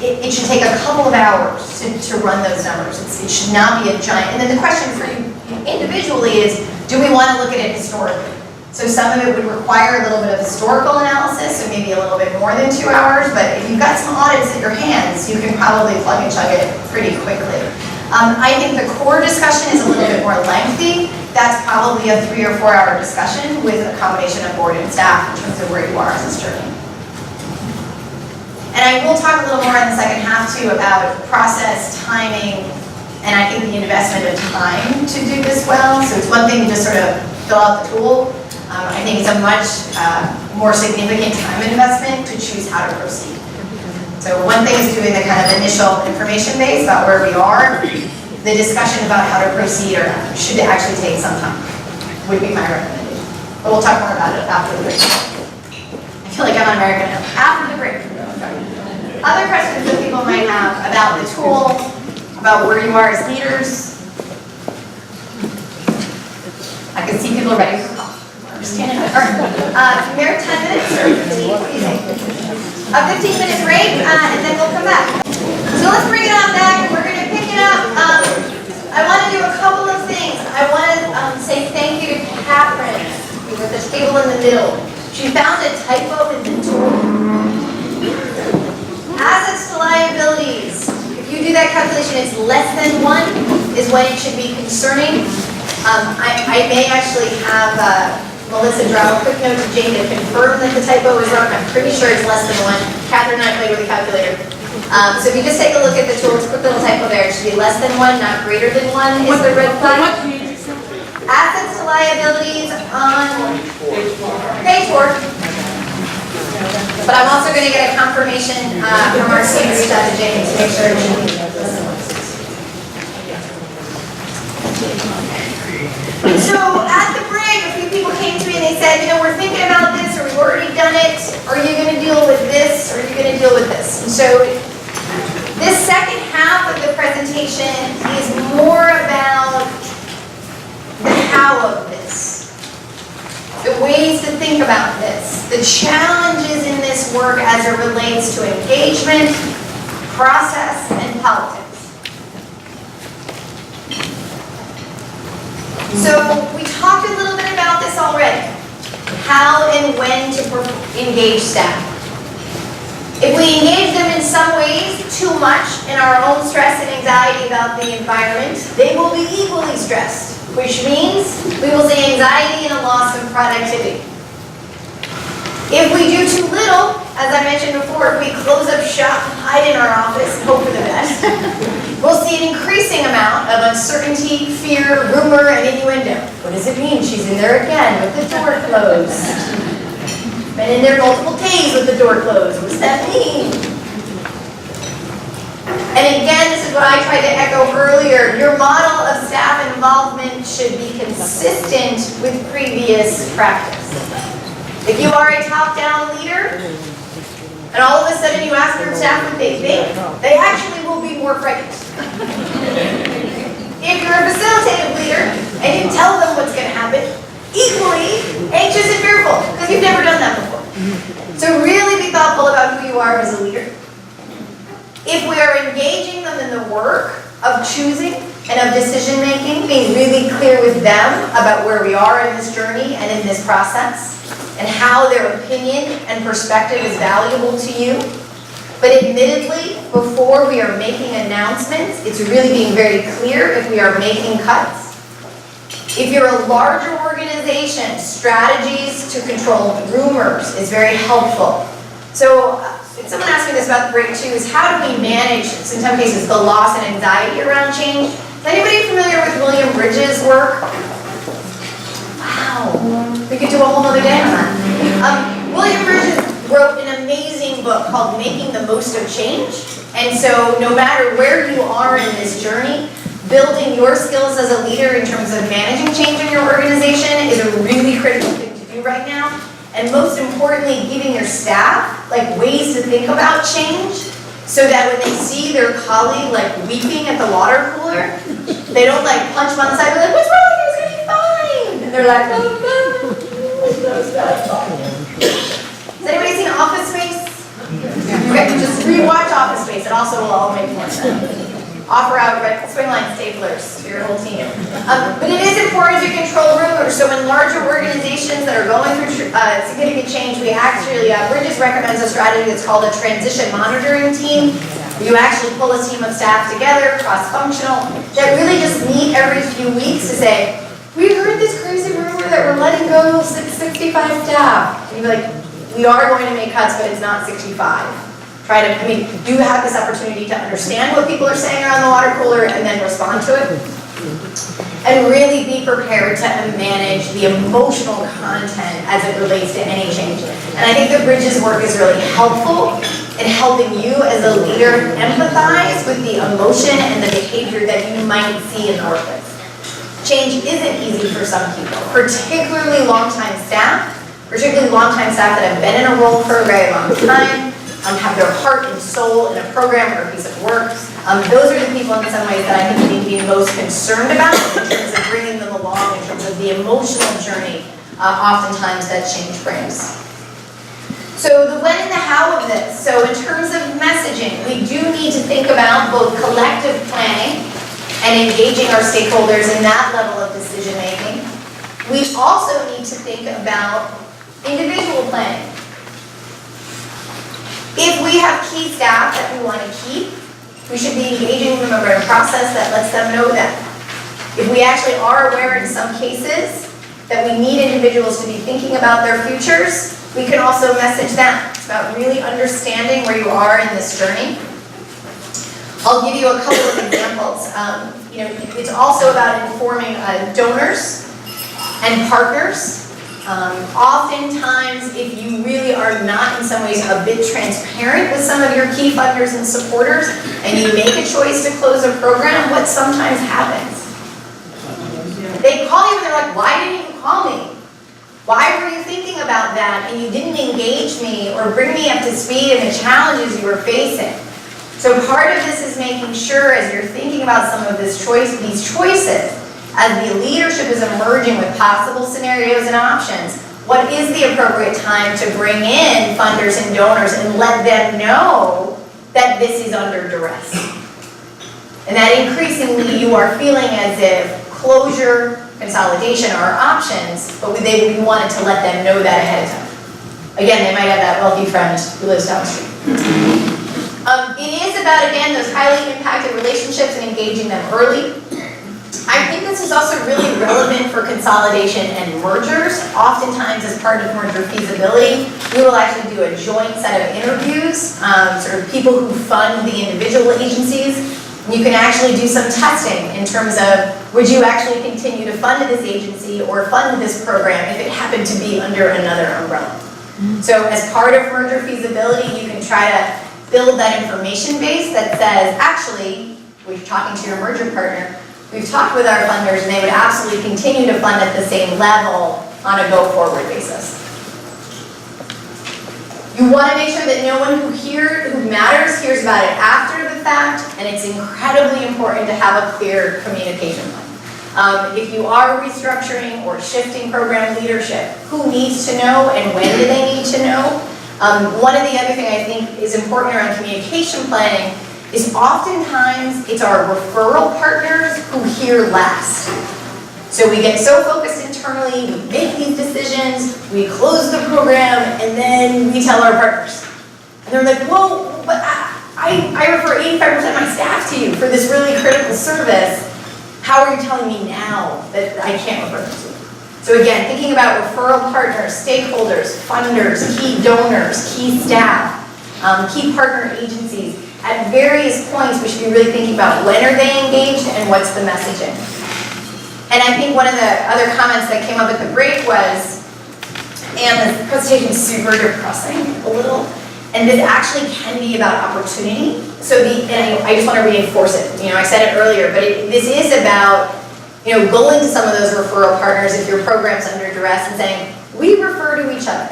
It should take a couple of hours to run those numbers. It should not be a giant. And then the question for you individually is, do we want to look at it historically? So some of it would require a little bit of historical analysis, so maybe a little bit more than 2 hours, but if you've got some audits at your hands, you can probably plug and chug it pretty quickly. I think the core discussion is a little bit more lengthy. That's probably a 3 or 4 hour discussion with a combination of board and staff in terms of where you are on this journey. And I will talk a little more in the second half too about process, timing, and I think the investment of time to do this well. So it's one thing to just sort of fill out the tool. I think it's a much more significant time investment to choose how to proceed. So one thing is doing the kind of initial information base about where we are. The discussion about how to proceed or should actually take some time, would be my recommendation. But we'll talk more about it after the break. I feel like I'm on American now. After the break. Other questions that people might have about the tool, about where you are as leaders. I can see people are ready for coffee. Understand? Mayor, 10 minutes or 15? What do you think? A 15-minute break, and then we'll come back. So let's bring it on back, and we're going to pick it up. I want to do a couple of things. I want to say thank you to Catherine with the table in the middle. She found a typo in the tool. Assets to liabilities. If you do that calculation, it's less than 1 is when it should be concerning. I may actually have Melissa draw a quick note to Jane to confirm that the typo is wrong. I'm pretty sure it's less than 1. Catherine and I played with the calculator. So if you just take a look at the tool, it's a quick little typo there. It should be less than 1, not greater than 1 is the red flag. Assets to liabilities on page 4. But I'm also going to get a confirmation from our team to Jane to make sure it should be. So at the break, a few people came to me and they said, we're thinking about this, or we've already done it. Are you going to deal with this, or are you going to deal with this? And so this second half of the presentation is more about the how of this, the ways to think about this, the challenges in this work as it relates to engagement, process, and politics. So we talked a little bit about this already, how and when to engage staff. If we engage them in some ways too much in our own stress and anxiety about the environment, they will be equally stressed, which means we will see anxiety and a loss of productivity. If we do too little, as I mentioned before, if we close up shop, hide in our office, and hope for the best, we'll see an increasing amount of uncertainty, fear, rumor, and innuendo. What does it mean? She's in there again with the door closed. Been in there multiple days with the door closed. What does that mean? And again, this is what I tried to echo earlier. Your model of staff involvement should be consistent with previous practice. If you are a top-down leader, and all of a sudden you ask your staff what they think, they actually will be more frightened. If you're a facilitative leader, and you tell them what's going to happen, equally anxious and fearful, because you've never done that before. So really be thoughtful about who you are as a leader. If we are engaging them in the work of choosing and of decision making, being really clear with them about where we are in this journey and in this process, and how their opinion and perspective is valuable to you, But admittedly, before we are making announcements, it's really being very clear if we are making cuts. If you're a larger organization, strategies to control rumors is very helpful. So, someone asked me this about the break too, is how do we manage, in some cases, the loss and anxiety around change? Is anybody familiar with William Bridges' work? Wow, we could do a whole other day on that. William Bridges wrote an amazing book called Making the Most of Change. And so no matter where you are in this journey, building your skills as a leader in terms of managing change in your organization is a really critical thing to do right now. And most importantly, giving your staff like ways to think about change so that when they see their colleague like weeping at the water cooler, they don't like punch them on the side and be like, what's wrong? It's gonna be fine. And they're like, oh, has anybody seen Office Space? Okay, just rewatch Office Space. It also will all make more sense. Offer out red swing line staplers to your whole team. But it is important to control rumors. So in larger organizations that are going through significant change, we actually, Bridges recommends a strategy that's called a transition monitoring team. You actually pull a team of staff together, cross-functional, that really just meet every few weeks to say, we heard this crazy rumor that we're letting go 65 staff. And you're like, we are going to make cuts, but it's not 65. You have this opportunity to understand what people are saying around the water cooler and then respond to it. And really be prepared to manage the emotional content as it relates to any change. And I think that Bridges' work is really helpful in helping you as a leader empathize with the emotion and the behavior that you might see in the workplace. Change isn't easy for some people, particularly longtime staff that have been in a role for a very long time, have their heart and soul in a program or a piece of work. Those are the people in some ways that I think we need to be most concerned about in terms of bringing them along, in terms of the emotional journey oftentimes that change brings. So the when and the how of this. So in terms of messaging, we do need to think about both collective planning and engaging our stakeholders in that level of decision making. We also need to think about individual planning. If we have key staff that we want to keep, we should be engaging them in a process that lets them know that. If we actually are aware in some cases that we need individuals to be thinking about their futures, we can also message that. It's about really understanding where you are in this journey. I'll give you a couple of examples. It's also about informing donors and partners. Oftentimes, if you really are not in some ways a bit transparent with some of your key funders and supporters, and you make a choice to close a program, what sometimes happens? They call you and they're like, why didn't you call me? Why were you thinking about that and you didn't engage me or bring me up to speed in the challenges you were facing? So part of this is making sure as you're thinking about some of these choices, as the leadership is emerging with possible scenarios and options, what is the appropriate time to bring in funders and donors and let them know that this is under duress? And that increasingly you are feeling as if closure, consolidation are options, but we wanted to let them know that ahead of time. Again, they might have that wealthy friend who lives down the street. It is about, again, those highly impacted relationships and engaging them early. I think this is also really relevant for consolidation and mergers. Oftentimes, as part of merger feasibility, we will actually do a joint set of interviews, sort of people who fund the individual agencies. You can actually do some testing in terms of, would you actually continue to fund this agency or fund this program if it happened to be under another umbrella? So as part of merger feasibility, you can try to build that information base that says, actually, we're talking to your merger partner, we've talked with our funders and they would absolutely continue to fund at the same level on a go-forward basis. You want to make sure that no one who matters hears about it after the fact, and it's incredibly important to have a clear communication plan. If you are restructuring or shifting program leadership, who needs to know and when do they need to know? One of the other things I think is important around communication planning is oftentimes it's our referral partners who hear last. So we get so focused internally, we make these decisions, we close the program, and then we tell our partners. And they're like, whoa, but I refer 85% of my staff to you for this really critical service. How are you telling me now that I can't refer them to you? So again, thinking about referral partners, stakeholders, funders, key donors, key staff, key partner agencies, at various points we should be really thinking about when are they engaged and what's the messaging. And I think one of the other comments that came up at the break was, and the presentation is super depressing a little, and this actually can be about opportunity. So I just want to reinforce it. I said it earlier, but this is about, going to some of those referral partners if your program's under duress and saying, we refer to each other.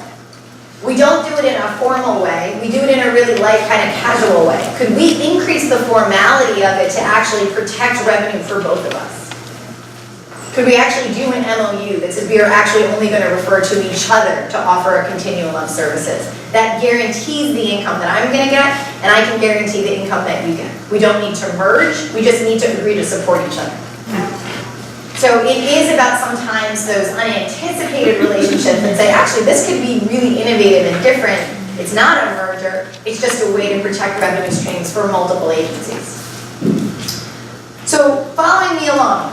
We don't do it in a formal way. We do it in a really light, kind of casual way. Could we increase the formality of it to actually protect revenue for both of us? Could we actually do an MOU that says we are actually only going to refer to each other to offer a continuum of services? That guarantees the income that I'm going to get, and I can guarantee the income that you get. We don't need to merge, we just need to agree to support each other. So it is about sometimes those unanticipated relationships that say, actually, this could be really innovative and different. It's not a merger, it's just a way to protect revenue streams for multiple agencies. So following me along,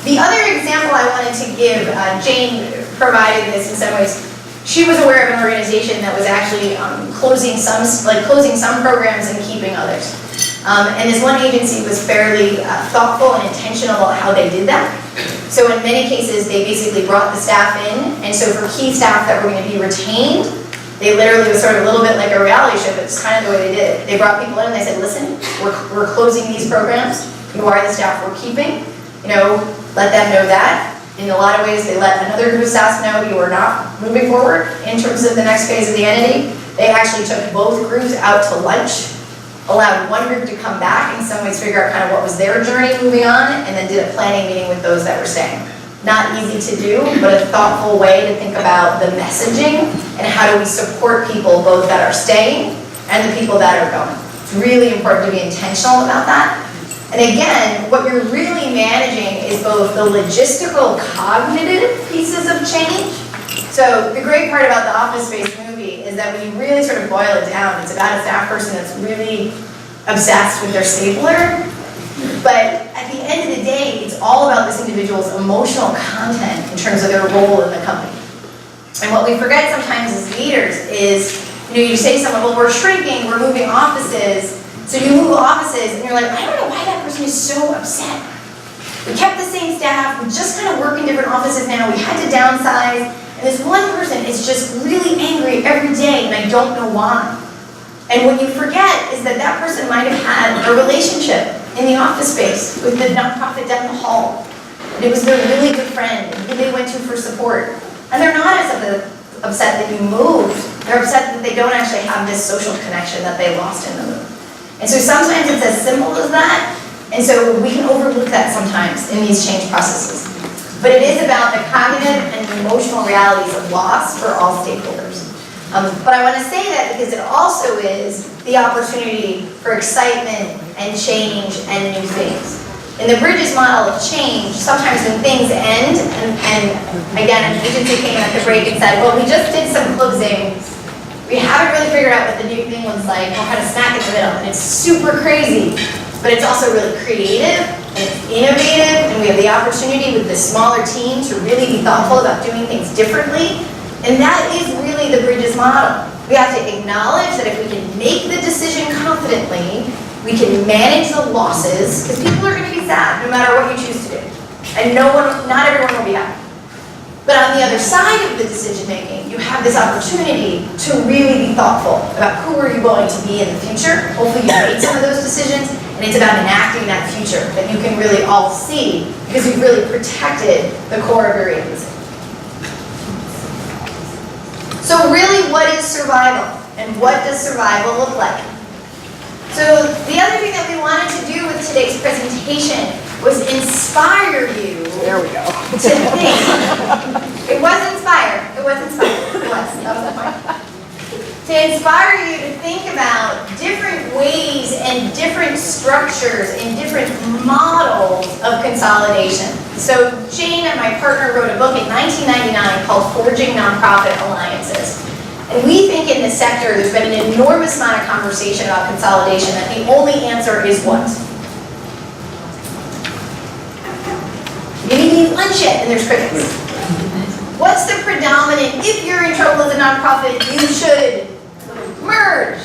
the other example I wanted to give, Jane provided this in some ways. She was aware of an organization that was actually closing some programs and keeping others. And this one agency was fairly thoughtful and intentional about how they did that. So in many cases, they basically brought the staff in, and so for key staff that were going to be retained, they literally was sort of a little bit like a reality show, but it's kind of the way they did it. They brought people in and they said, listen, we're closing these programs. You are the staff we're keeping. Let them know that. In a lot of ways, they let another group of staff know you are not moving forward in terms of the next phase of the entity. They actually took both groups out to lunch, allowed one group to come back, in some ways figure out kind of what was their journey moving on, and then did a planning meeting with those that were staying. Not easy to do, but a thoughtful way to think about the messaging and how do we support people both that are staying and the people that are going. It's really important to be intentional about that. And again, what you're really managing is both the logistical, cognitive pieces of change. So the great part about the Office Space movie is that when you really sort of boil it down, it's about a staff person that's really obsessed with their stapler. But at the end of the day, it's all about this individual's emotional content in terms of their role in the company. And what we forget sometimes as leaders is, you say to someone, well, we're shrinking, we're moving offices. So you move offices and you're like, I don't know why that person is so upset. We kept the same staff, we just kind of work in different offices now, we had to downsize, and this one person is just really angry every day and I don't know why. And what you forget is that that person might have had a relationship in the office space with the nonprofit down the hall. And it was their really good friend who they went to for support. And they're not as upset that you moved, they're upset that they don't actually have this social connection that they lost in the move. And so sometimes it's as simple as that, and so we can overlook that sometimes in these change processes. But it is about the cognitive and emotional realities of loss for all stakeholders. But I want to say that because it also is the opportunity for excitement and change and new things. In the Bridges model of change, sometimes when things end, and again, an agency came at the break and said, well, we just did some closings. We haven't really figured out what the new thing was like. We're kind of smack in the middle, and it's super crazy, but it's also really creative, and it's innovative, and we have the opportunity with the smaller team to really be thoughtful about doing things differently, and that is really the Bridges model. We have to acknowledge that if we can make the decision confidently, we can manage the losses, because people are going to be sad no matter what you choose to do, and not everyone will be happy. But on the other side of the decision making, you have this opportunity to really be thoughtful about who are you going to be in the future. Hopefully you made some of those decisions, and it's about enacting that future that you can really all see because you've really protected the core of your agency. So really, what is survival? And what does survival look like? So the other thing that we wanted to do with today's presentation was inspire you to think. It was inspire. It was inspire. It was. That was the point. To inspire you to think about different ways and different structures and different models of consolidation. So Jane and my partner wrote a book in 1999 called Forging Nonprofit Alliances. And we think in this sector, there's been an enormous amount of conversation about consolidation, that the only answer is what? You need to lunch it, and there's crickets. What's the predominant, if you're in trouble as a nonprofit, you should merge.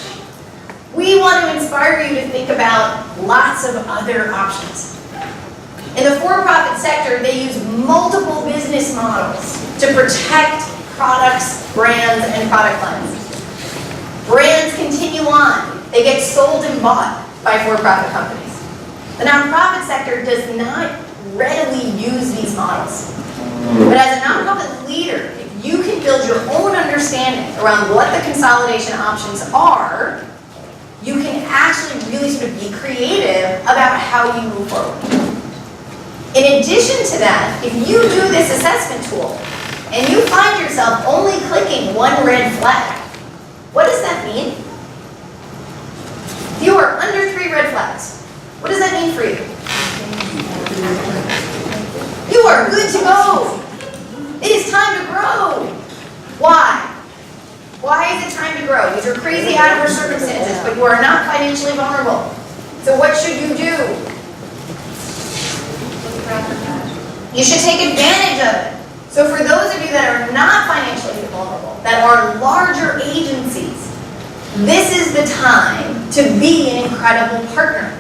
We want to inspire you to think about lots of other options. In the for-profit sector, they use multiple business models to protect products, brands, and product lines. Brands continue on. They get sold and bought by for-profit companies. The nonprofit sector does not readily use these models. But as a nonprofit leader, if you can build your own understanding around what the consolidation options are, you can actually really sort of be creative about how you move forward. In addition to that, if you do this assessment tool and you find yourself only clicking one red flag, what does that mean? You are under 3 red flags. What does that mean for you? You are good to go. It is time to grow. Why? Why is it time to grow? These are crazy adverse circumstances, but you are not financially vulnerable. So what should you do? You should take advantage of it. So for those of you that are not financially vulnerable, that are larger agencies, this is the time to be an incredible partner.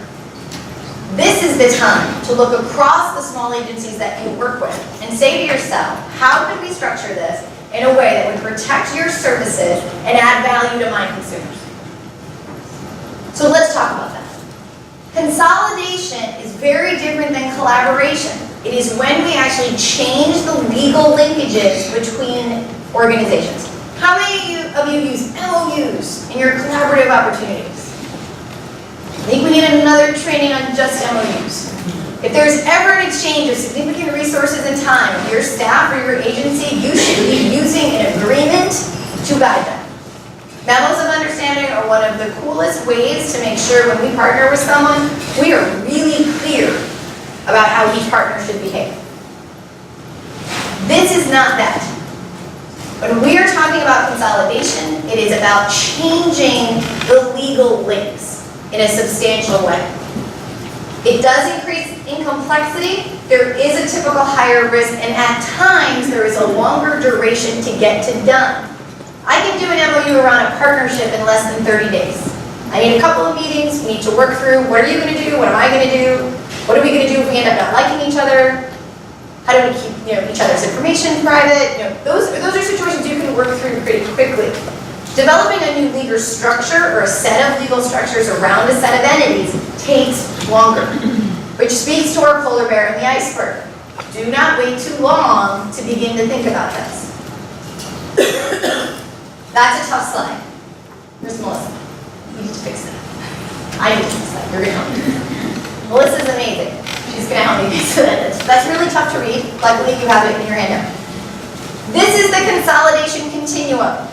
This is the time to look across the small agencies that you work with and say to yourself, how could we structure this in a way that would protect your services and add value to my consumers? So let's talk about that. Consolidation is very different than collaboration. It is when we actually change the legal linkages between organizations. How many of you use MOUs in your collaborative opportunities? I think we need another training on just MOUs. If there's ever an exchange of significant resources and time with your staff or your agency, you should be using an agreement to guide them. Memos of understanding are one of the coolest ways to make sure when we partner with someone, we are really clear about how each partner should behave. This is not that. When we are talking about consolidation, it is about changing the legal links in a substantial way. It does increase in complexity. There is a typical higher risk, and at times there is a longer duration to get to done. I can do an MOU around a partnership in less than 30 days. I need a couple of meetings. We need to work through what are you going to do? What am I going to do? What are we going to do if we end up not liking each other? How do we keep each other's information private? Those are situations you can work through pretty quickly. Developing a new legal structure or a set of legal structures around a set of entities takes longer, which speaks to our polar bear and the iceberg. Do not wait too long to begin to think about this. That's a tough slide. Where's Melissa? You need to fix that. I need to fix that. You're going to help me. Melissa's amazing. She's going to help me fix that. That's really tough to read. Luckily, you have it in your handout. This is the consolidation continuum.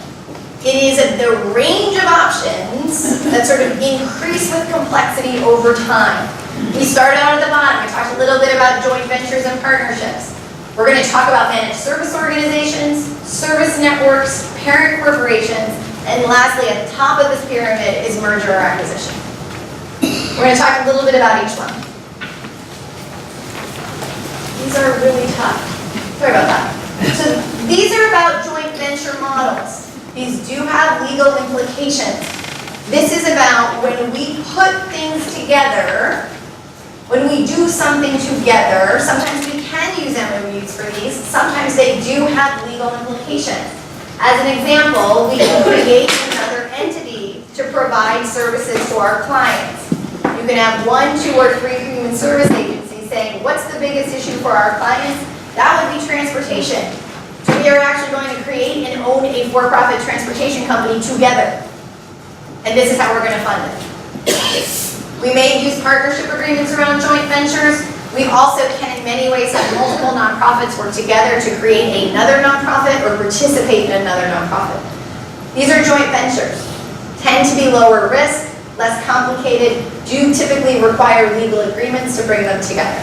It is the range of options that sort of increase with complexity over time. We started out at the bottom. We talked a little bit about joint ventures and partnerships. We're going to talk about managed service organizations, service networks, parent corporations, and lastly, at the top of this pyramid is merger or acquisition. We're going to talk a little bit about each one. These are really tough. Sorry about that. So these are about joint venture models. These do have legal implications. This is about when we put things together, when we do something together, sometimes we can use MOUs for these, sometimes they do have legal implications. As an example, we can create another entity to provide services to our clients. You can have 1, 2, or 3 human service agencies saying, what's the biggest issue for our clients? That would be transportation. So we are actually going to create and own a for-profit transportation company together. And this is how we're going to fund it. We may use partnership agreements around joint ventures. We also can in many ways have multiple nonprofits work together to create another nonprofit or participate in another nonprofit. These are joint ventures. Tend to be lower risk, less complicated, do typically require legal agreements to bring them together.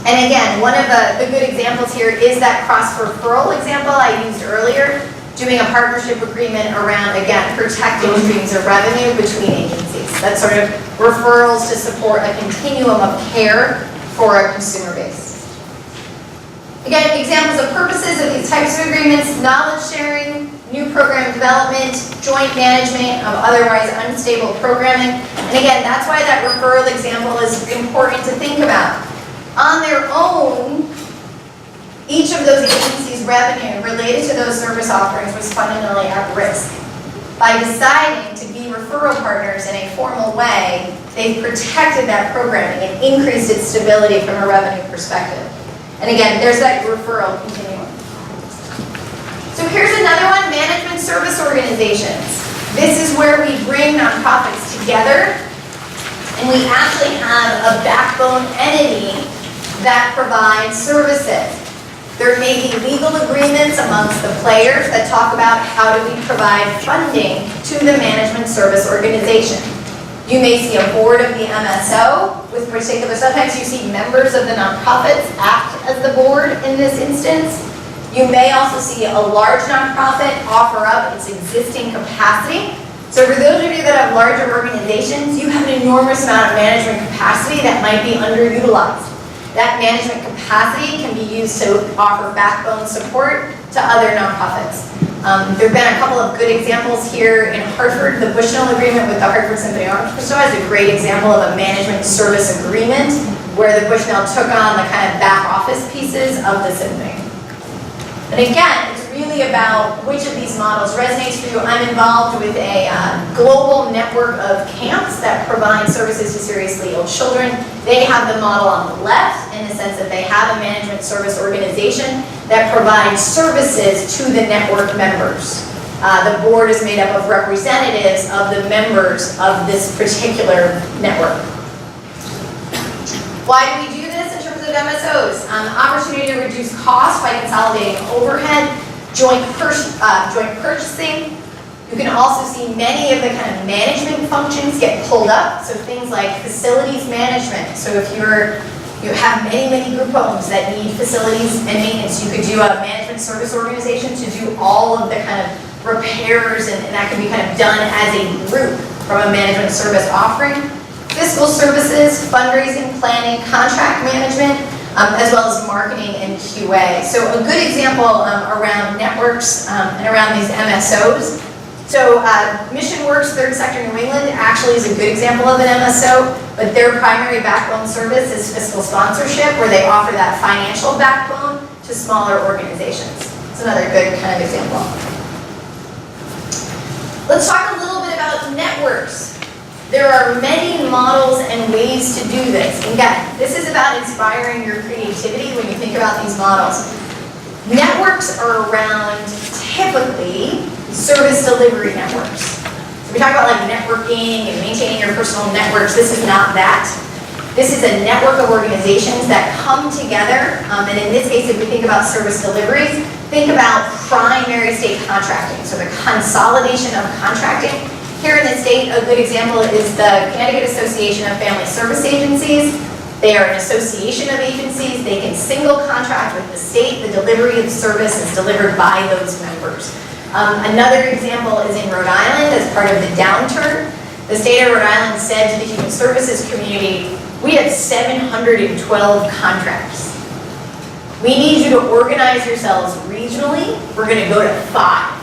And again, one of the good examples here is that cross-referral example I used earlier. doing a partnership agreement around, again, protecting streams of revenue between agencies. That's sort of referrals to support a continuum of care for a consumer base. Again, examples of purposes of these types of agreements: knowledge sharing, new program development, joint management of otherwise unstable programming. And again, that's why that referral example is important to think about. On their own, each of those agencies' revenue related to those service offerings was fundamentally at risk. By deciding to be referral partners in a formal way, they've protected that programming and increased its stability from a revenue perspective. And again, there's that referral continuum. So here's another one: management service organizations. This is where we bring nonprofits together and we actually have a backbone entity that provides services. There may be legal agreements amongst the players that talk about how do we provide funding to the management service organization. You may see a board of the MSO with particular, sometimes you see members of the nonprofits act as the board in this instance. You may also see a large nonprofit offer up its existing capacity. So for those of you that have larger organizations, you have an enormous amount of management capacity that might be underutilized. That management capacity can be used to offer backbone support to other nonprofits. There have been a couple of good examples here in Hartford. The Bushnell agreement with the Hartford Symphony Orchestra is a great example of a management service agreement where the Bushnell took on the kind of back office pieces of the symphony. And again, it's really about which of these models resonates for you. I'm involved with a global network of camps that provide services to seriously ill children. They have the model on the left in the sense that they have a management service organization that provides services to the network members. The board is made up of representatives of the members of this particular network. Why do we do this in terms of MSOs? Opportunity to reduce costs by consolidating overhead, joint purchasing. You can also see many of the kind of management functions get pulled up. So things like facilities management. So if you have many group homes that need facilities and maintenance, you could do a management service organization to do all of the kind of repairs, and that can be kind of done as a group from a management service offering. Fiscal services, fundraising, planning, contract management, as well as marketing and QA. So a good example around networks and around these MSOs. So MissionWorks, Third Sector New England, actually is a good example of an MSO, but their primary backbone service is fiscal sponsorship, where they offer that financial backbone to smaller organizations. It's another good kind of example. Let's talk a little bit about networks. There are many models and ways to do this. Again, this is about inspiring your creativity when you think about these models. Networks are around, typically, service delivery networks. So we talk about like networking and maintaining your personal networks. This is not that. This is a network of organizations that come together, and in this case, if we think about service deliveries, think about primary state contracting, so the consolidation of contracting. Here in the state, a good example is the Connecticut Association of Family Service Agencies. They are an association of agencies. They can single contract with the state. The delivery of the service is delivered by those members. Another example is in Rhode Island as part of the downturn. The state of Rhode Island said to the human services community, we had 712 contracts. We need you to organize yourselves regionally. We're going to go to 5.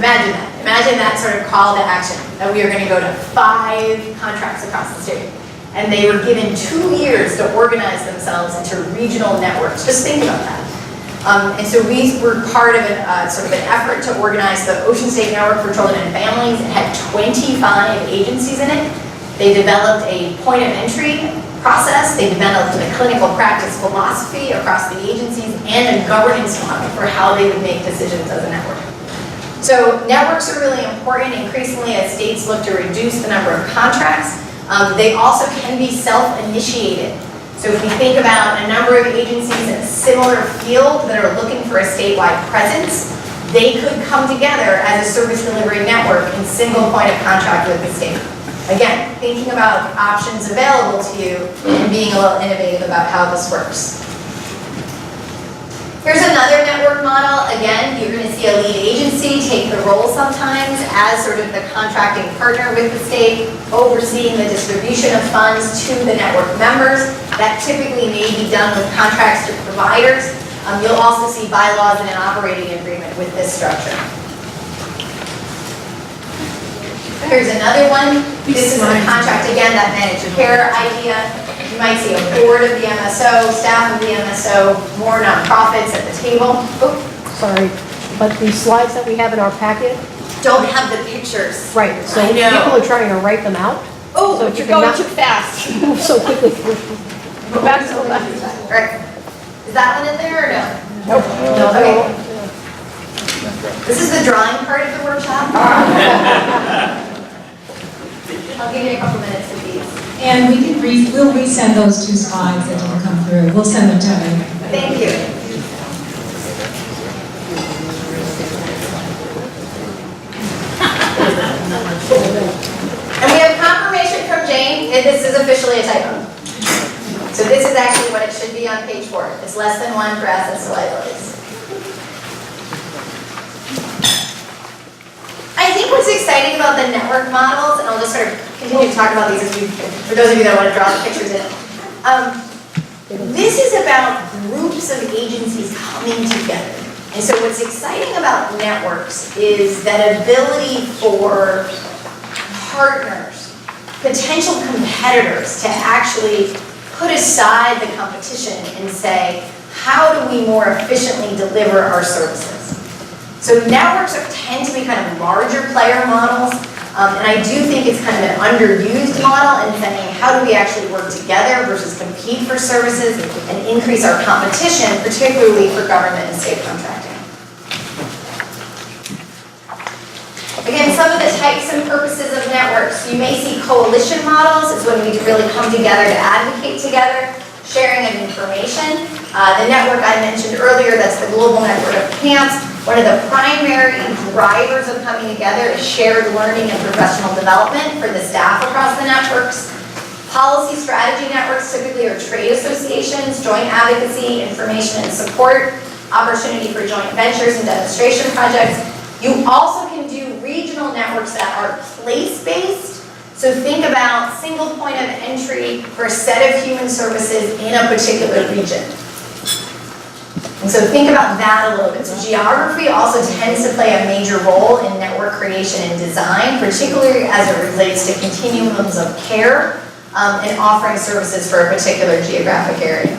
Imagine that. Imagine that sort of call to action, that we are going to go to 5 contracts across the state. And they were given 2 years to organize themselves into regional networks. Just think about that. And so we were part of sort of an effort to organize the Ocean State Network for Children and Families. It had 25 agencies in it. They developed a point of entry process. They developed a clinical practice philosophy across the agencies and a governance model for how they would make decisions as a network. So networks are really important increasingly as states look to reduce the number of contracts. They also can be self-initiated. So if we think about a number of agencies in a similar field that are looking for a statewide presence, they could come together as a service delivery network in single point of contract with the state. Again, thinking about options available to you and being a little innovative about how this works. Here's another network model. Again, you're going to see a lead agency take the role sometimes as sort of the contracting partner with the state, overseeing the distribution of funds to the network members. That typically may be done with contracts to providers. You'll also see bylaws and an operating agreement with this structure. Here's another one. This is a contract, again, that managed care idea. You might see a board of the MSO, staff of the MSO, more nonprofits at the table. Oh, Sorry, but the slides that we have in our packet, don't have the pictures. right, so I know. people are trying to write them out. Oh, So you're you going cannot- too fast. Move so quickly through. Go back to the left. Right. Is that one in there or no? Nope. No, Okay. This is the drawing part of the workshop. I'll give you a couple minutes with these. And we can we'll resend those two slides that didn't come through. We'll send them to you. Thank you. And we have confirmation from Jane, and this is officially a typo. So this is actually what it should be on page 4. It's less than 1 for assets and liabilities. I think what's exciting about the network models, and I'll just sort of continue to talk about these for those of you that want to draw the pictures in. This is about groups of agencies coming together. And so what's exciting about networks is that ability for partners, potential competitors to actually put aside the competition and say, how do we more efficiently deliver our services? So networks tend to be kind of larger player models, and I do think it's kind of an underused model in saying, how do we actually work together versus compete for services and increase our competition, particularly for government and state contracting. Again, some of the types and purposes of networks. You may see coalition models is when we really come together to advocate together, sharing of information. The network I mentioned earlier, that's the global network of camps. One of the primary drivers of coming together is shared learning and professional development for the staff across the networks. Policy strategy networks typically are trade associations, joint advocacy, information and support, opportunity for joint ventures and demonstration projects. You also can do regional networks that are place-based. So think about single point of entry for a set of human services in a particular region. And so think about that a little bit. So geography also tends to play a major role in network creation and design, particularly as it relates to continuums of care and offering services for a particular geographic area.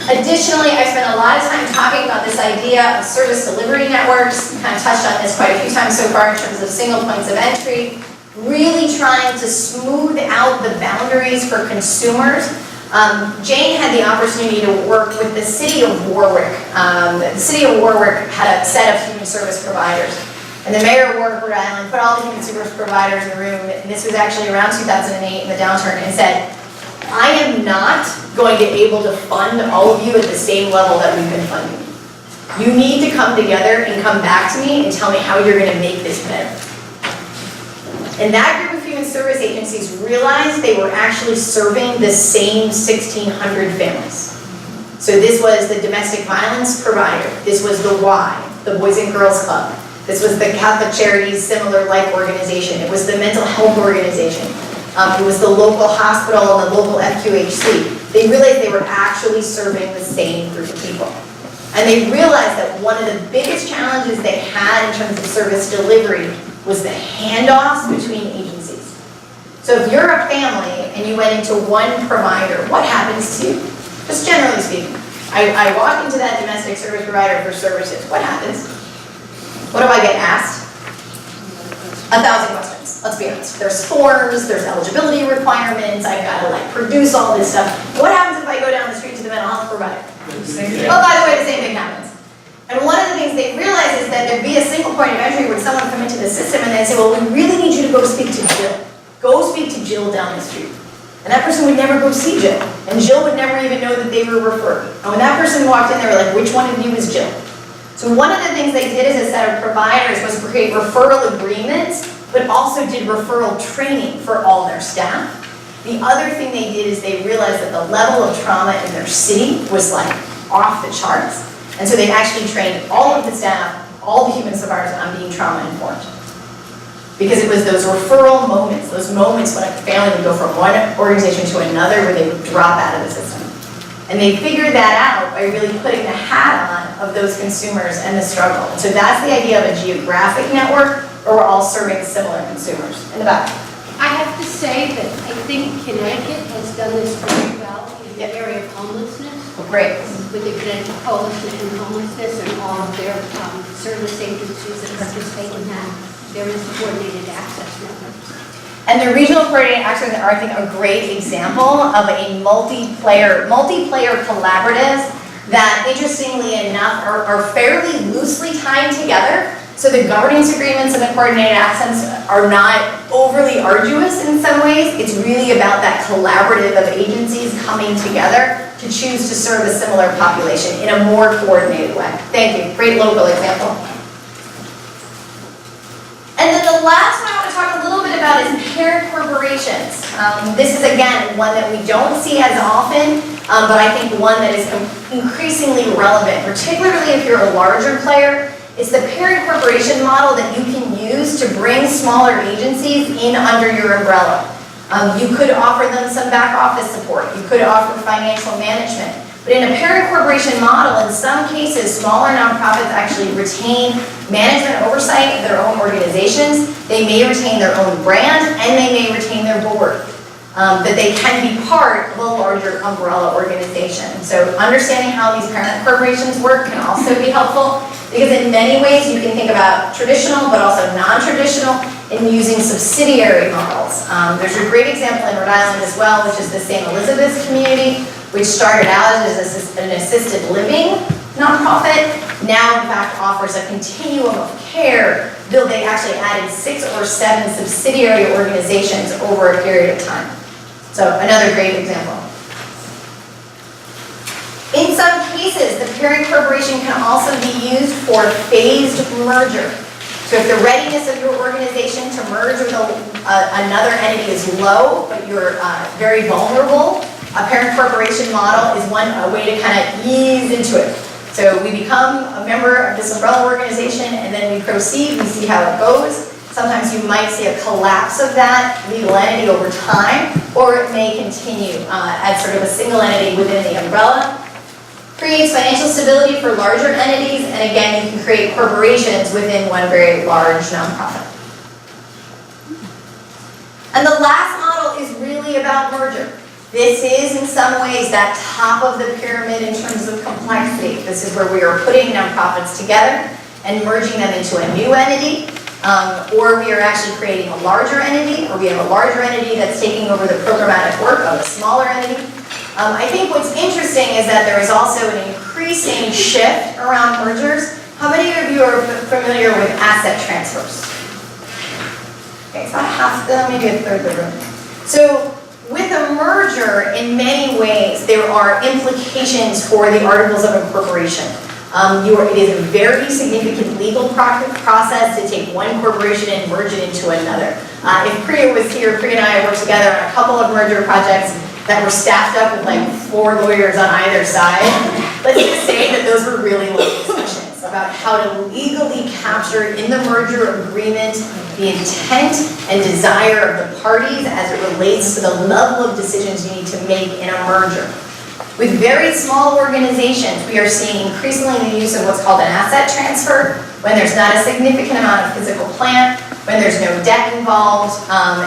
Additionally, I spent a lot of time talking about this idea of service delivery networks. Kind of touched on this quite a few times so far in terms of single points of entry. Really trying to smooth out the boundaries for consumers. Jane had the opportunity to work with the city of Warwick. The city of Warwick had a set of human service providers. And the mayor of Warwick, Rhode Island, put all the human service providers in a room, and this was actually around 2008 in the downturn, and said, I am not going to be able to fund all of you at the same level that we've been funding. You need to come together and come back to me and tell me how you're going to make this better. And that group of human service agencies realized they were actually serving the same 1,600 families. So this was the domestic violence provider. This was the Y, the Boys and Girls Club. This was the Catholic Charities Similar Like organization. It was the mental health organization. It was the local hospital and the local FQHC. They realized they were actually serving the same group of people. And they realized that one of the biggest challenges they had in terms of service delivery was the handoffs between agencies. So if you're a family and you went into one provider, what happens to you? Just generally speaking. I walk into that domestic service provider for services. What happens? What do I get asked? 1,000 questions, let's be honest. There's forms, there's eligibility requirements, I've got to produce all this stuff. What happens if I go down the street to the mental health provider? Oh, by the way, the same thing happens. And one of the things they realize is that there'd be a single point of entry when someone come into the system and they'd say, well, we really need you to go speak to Jill. Go speak to Jill down the street. And that person would never go see Jill. And Jill would never even know that they were referred. And when that person walked in, they were like, which one of you is Jill? So one of the things they did as a set of providers was create referral agreements, but also did referral training for all their staff. The other thing they did is they realized that the level of trauma in their city was like off the charts. And so they actually trained all of the staff, all the human survivors on being trauma informed. Because it was those referral moments, those moments when a family would go from one organization to another where they would drop out of the system. And they figured that out by really putting the hat on of those consumers and the struggle. And so that's the idea of a geographic network where we're all serving similar consumers. In the back. I have to say that I think Connecticut has done this very well in the area of homelessness. Great. With the Connecticut Coalition in Homelessness and all of their service agencies that participate in that. There is coordinated access networks. And the regional coordinated access are, I think, a great example of a multiplayer collaboratives that, interestingly enough, are fairly loosely tied together. So the governance agreements and the coordinated access are not overly arduous in some ways. It's really about that collaborative of agencies coming together to choose to serve a similar population in a more coordinated way. Thank you. Great local example. And then the last one I want to talk a little bit about is parent corporations. This is, again, one that we don't see as often, but I think one that is increasingly relevant, particularly if you're a larger player. It's the parent corporation model that you can use to bring smaller agencies in under your umbrella. You could offer them some back office support. You could offer financial management. But in a parent corporation model, in some cases, smaller nonprofits actually retain management oversight of their own organizations. They may retain their own brand, and they may retain their board. That they can be part of a larger umbrella organization. So understanding how these parent corporations work can also be helpful, because in many ways you can think about traditional but also non-traditional in using subsidiary models. There's a great example in Rhode Island as well, which is the St. Elizabeth's community, which started out as an assisted living nonprofit, now in fact offers a continuum of care, though they actually added 6 or 7 subsidiary organizations over a period of time. So another great example. In some cases, the parent corporation can also be used for phased merger. So if the readiness of your organization to merge with another entity is low, but you're very vulnerable, a parent corporation model is a way to kind of ease into it. So we become a member of this umbrella organization, and then we proceed, we see how it goes. Sometimes you might see a collapse of that legal entity over time, or it may continue as sort of a single entity within the umbrella. Creates financial stability for larger entities, and again, you can create corporations within one very large nonprofit. And the last model is really about merger. This is in some ways that top of the pyramid in terms of complexity. This is where we are putting nonprofits together and merging them into a new entity, or we are actually creating a larger entity, or we have a larger entity that's taking over the programmatic work of a smaller entity. I think what's interesting is that there is also an increasing shift around mergers. How many of you are familiar with asset transfers? Okay, it's about half, maybe a third of the room. So with a merger, in many ways, there are implications for the articles of incorporation. It is a very significant legal process to take one corporation and merge it into another. If Priya was here, Priya and I worked together on a couple of merger projects that were staffed up with like 4 lawyers on either side. Let's just say that those were really long discussions about how to legally capture in the merger agreement the intent and desire of the parties as it relates to the level of decisions you need to make in a merger. With very small organizations, we are seeing increasingly the use of what's called an asset transfer, when there's not a significant amount of physical plant, when there's no debt involved,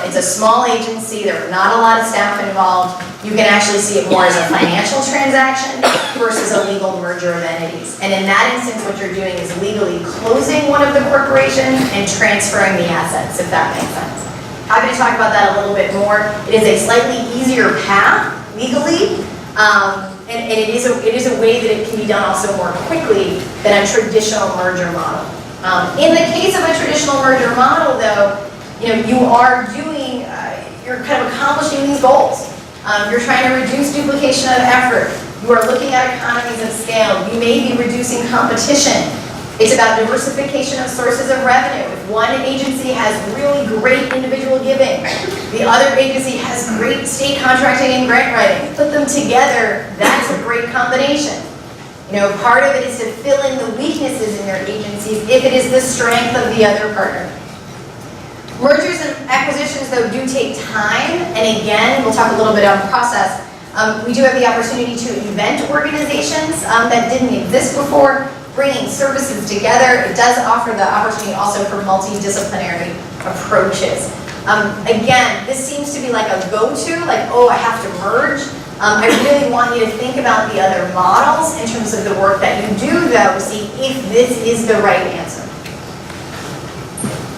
it's a small agency, there are not a lot of staff involved. You can actually see it more as a financial transaction versus a legal merger of entities. And in that instance, what you're doing is legally closing one of the corporations and transferring the assets, if that makes sense. Happy to talk about that a little bit more. It is a slightly easier path legally, and it is a way that it can be done also more quickly than a traditional merger model. In the case of a traditional merger model, though, you are doing, you're kind of accomplishing these goals. You're trying to reduce duplication of effort. You are looking at economies of scale. You may be reducing competition. It's about diversification of sources of revenue. If one agency has really great individual giving, the other agency has great state contracting and grant writing, put them together, that's a great combination. Part of it is to fill in the weaknesses in their agencies if it is the strength of the other partner. Mergers and acquisitions, though, do take time, and again, we'll talk a little bit on process. We do have the opportunity to invent organizations that didn't exist before, bringing services together. It does offer the opportunity also for multidisciplinary approaches. Again, this seems to be like a go-to, like, oh, I have to merge. I really want you to think about the other models in terms of the work that you do, though, see if this is the right answer.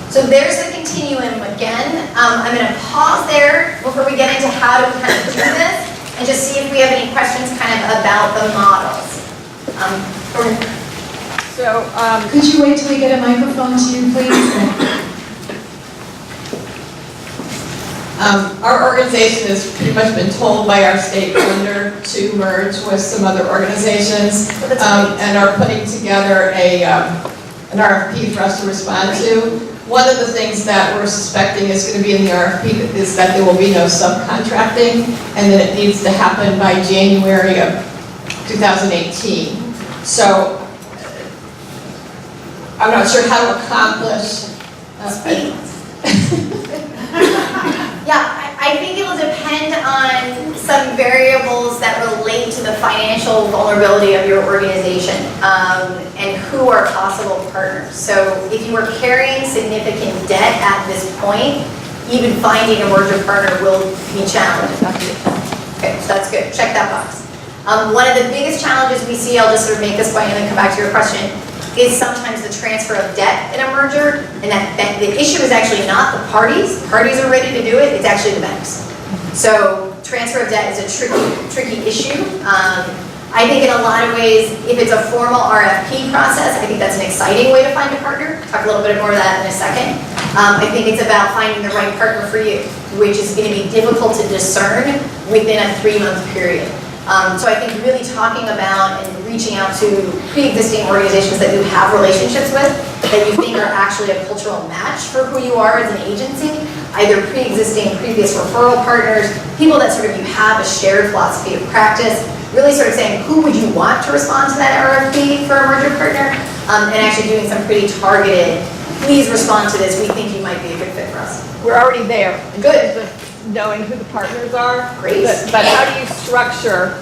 So there's the continuum again. I'm going to pause there before we get into how to kind of do this, and just see if we have any questions kind of about the models. Could you wait till we get a microphone to you, please? Our organization has pretty much been told by our state funder to merge with some other organizations and are putting together an RFP for us to respond to. One of the things that we're suspecting is going to be in the RFP is that there will be no subcontracting and that it needs to happen by January of 2018. So I'm not sure how to accomplish. Yeah, I think it will depend on some variables that relate to the financial vulnerability of your organization and who are possible partners. So if you are carrying significant debt at this point, even finding a merger partner will be challenging. Okay, so that's good. Check that box. One of the biggest challenges we see, I'll just sort of make this point and then come back to your question, is sometimes the transfer of debt in a merger, and that the issue is actually not the parties. Parties are ready to do it, it's actually the banks. So transfer of debt is a tricky issue. I think in a lot of ways, if it's a formal RFP process, I think that's an exciting way to find a partner. Talk a little bit more of that in a second. I think it's about finding the right partner for you, which is going to be difficult to discern within a 3-month period. So I think really talking about and reaching out to pre-existing organizations that you have relationships with, that you think are actually a cultural match for who you are as an agency, either pre-existing, previous referral partners, people that sort of you have a shared philosophy of practice, really sort of saying who would you want to respond to that RFP for a merger partner, and actually doing some pretty targeted, please respond to this, we think you might be a good fit for us. We're already there. Good. Knowing who the partners are. Great. But how do you structure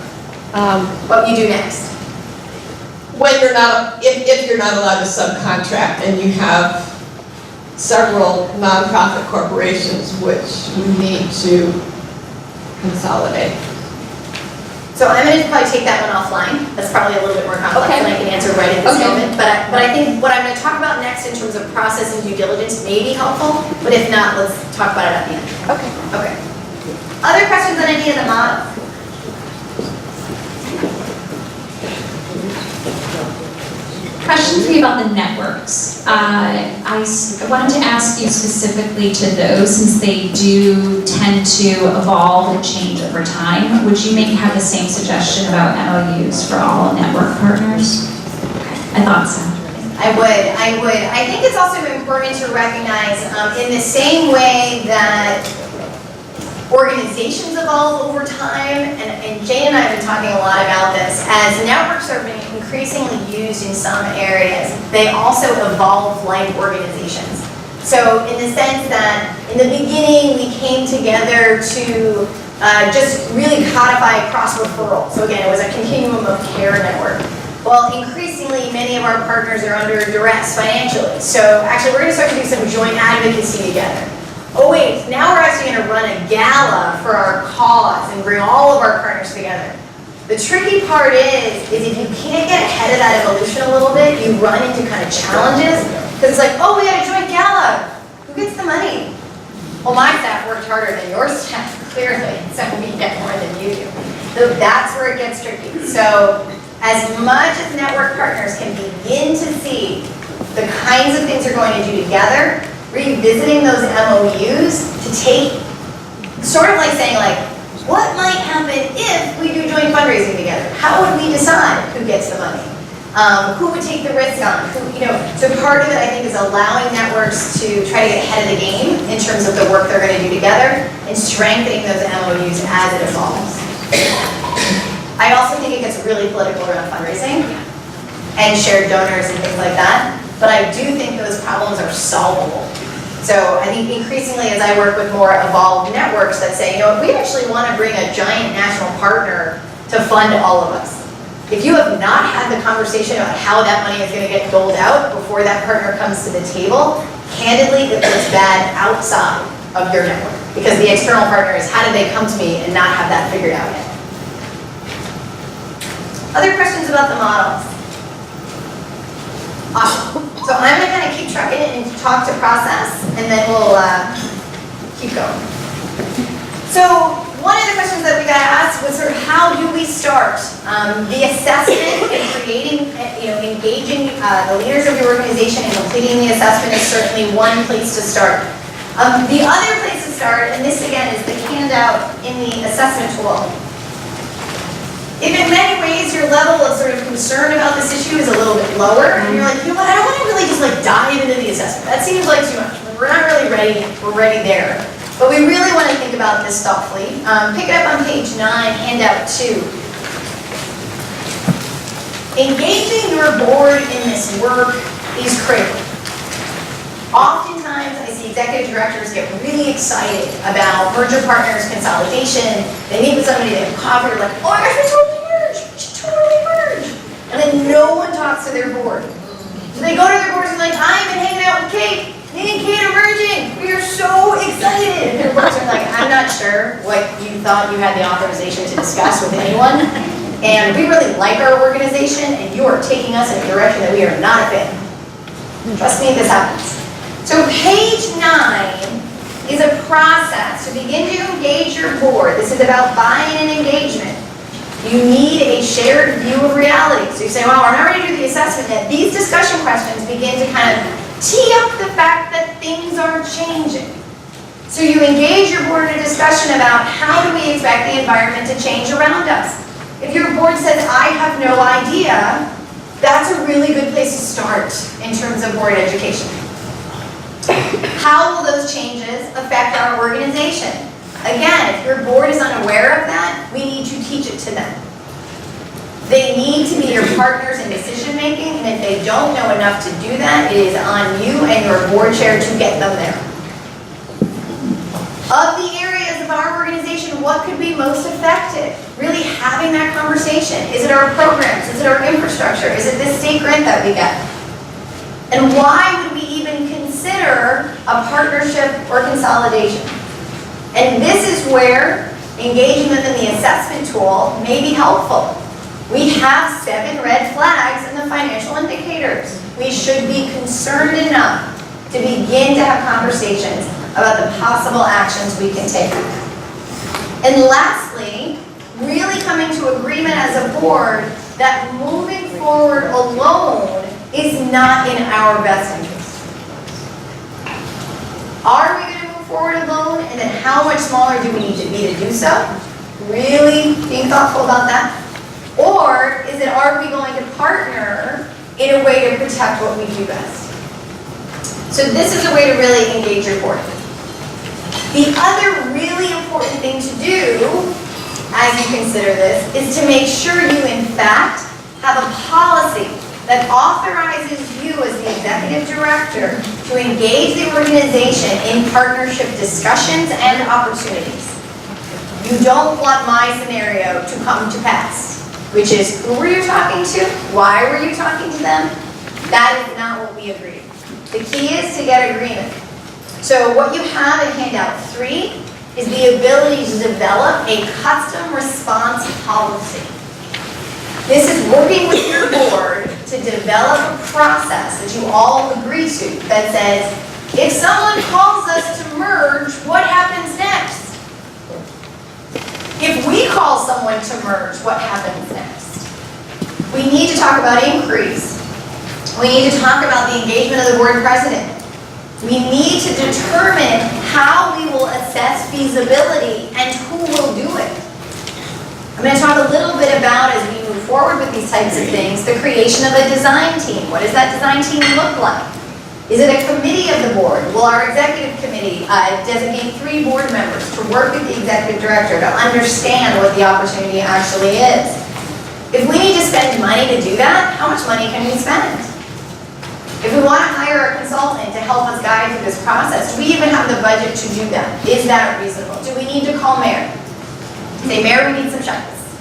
what you do next? When you're not, if you're not allowed to subcontract and you have several nonprofit corporations which we need to consolidate? So I'm going to probably take that one offline. That's probably a little bit more complex than I can answer right at this moment. But I think what I'm going to talk about next in terms of process and due diligence may be helpful, but if not, let's talk about it at the end. Okay. Other questions on any of the models? Question for you about the networks. I wanted to ask you specifically to those, since they do tend to evolve and change over time. Would you maybe have the same suggestion about MOUs for all network partners? I thought so. I would. I think it's also important to recognize in the same way that organizations evolve over time, and Jane and I have been talking a lot about this, as networks are being increasingly used in some areas, they also evolve like organizations. So in the sense that in the beginning we came together to just really codify cross-referral. So again, it was a continuum of care network. Well, increasingly many of our partners are under duress financially. So actually we're going to start to do some joint advocacy together. Oh wait, now we're actually going to run a gala for our cause and bring all of our partners together. The tricky part is if you can't get ahead of that evolution a little bit, you run into kind of challenges, because it's like, oh, we had a joint gala. Who gets the money? Well, my staff worked harder than your staff, clearly, so we get more than you do. So that's where it gets tricky. So as much as network partners can begin to see the kinds of things they're going to do together, revisiting those MOUs to take, sort of like saying like, what might happen if we do joint fundraising together? How would we decide who gets the money? Who would take the risk on? So part of it, I think, is allowing networks to try to get ahead of the game in terms of the work they're going to do together and strengthening those MOUs as it evolves. I also think it gets really political around fundraising and shared donors and things like that, but I do think those problems are solvable. So I think increasingly as I work with more evolved networks that say, if we actually want to bring a giant national partner to fund all of us, if you have not had the conversation about how that money is going to get doled out before that partner comes to the table, candidly, it looks bad outside of your network. Because the external partner is, how did they come to me and not have that figured out yet? Other questions about the models? Awesome. So I'm going to kind of keep trucking and talk to process, and then we'll keep going. So one of the questions that we got asked was sort of how do we start the assessment and creating, engaging the leaders of your organization and completing the assessment is certainly one place to start. The other place to start, and this again is the handout in the assessment tool. If in many ways your level of sort of concern about this issue is a little bit lower, and you're like, what, I don't want to really just dive into the assessment. That seems like too much. We're not really ready. We're ready there. But we really want to think about this thoughtfully. Pick it up on page 9, handout 2. Engaging your board in this work is critical. Oftentimes, I see executive directors get really excited about merger partners, consolidation. They meet with somebody, they have coffee, they're like, oh my gosh, we totally merge! We should totally merge! And then no one talks to their board. So they go to their boards and they're like, I've been hanging out with Kate. Me and Kate are merging. We are so excited. And their boards are like, I'm not sure what you thought you had the authorization to discuss with anyone. And we really like our organization, and you are taking us in a direction that we are not a fit. Trust me, this happens. So page 9 is a process to begin to engage your board. This is about buy-in and engagement. You need a shared view of reality. So you say, well, we're not ready to do the assessment yet. These discussion questions begin to kind of tee up the fact that things are changing. So you engage your board in a discussion about how do we expect the environment to change around us. If your board says, I have no idea, that's a really good place to start in terms of board education. How will those changes affect our organization? Again, if your board is unaware of that, we need to teach it to them. They need to be your partners in decision making, and if they don't know enough to do that, it is on you and your board chair to get them there. Of the areas of our organization, what could be most effective? Really having that conversation. Is it our programs? Is it our infrastructure? Is it this state grant that we get? And why would we even consider a partnership or consolidation? And this is where engaging them in the assessment tool may be helpful. We have 7 red flags in the financial indicators. We should be concerned enough to begin to have conversations about the possible actions we can take. And lastly, really coming to agreement as a board that moving forward alone is not in our best interest. Are we going to move forward alone, and then how much smaller do we need to be to do so? Really being thoughtful about that. Or is it, are we going to partner in a way to protect what we do best? So this is a way to really engage your board. The other really important thing to do as you consider this is to make sure you in fact have a policy that authorizes you as the executive director to engage the organization in partnership discussions and opportunities. You don't want my scenario to come to pass, which is who were you talking to? Why were you talking to them? That is not what we agreed. The key is to get agreement. So what you have in handout 3 is the ability to develop a custom response policy. This is working with your board to develop a process that you all agree to that says, if someone calls us to merge, what happens next? If we call someone to merge, what happens next? We need to talk about inquiries. We need to talk about the engagement of the board president. We need to determine how we will assess feasibility and who will do it. I'm going to talk a little bit about, as we move forward with these types of things, the creation of a design team. What does that design team look like? Is it a committee of the board? Will our executive committee designate 3 board members to work with the executive director to understand what the opportunity actually is? If we need to spend money to do that, how much money can we spend? If we want to hire a consultant to help us guide through this process, do we even have the budget to do that? Is that reasonable? Do we need to call Mayor? Say, Mayor, we need some checklists.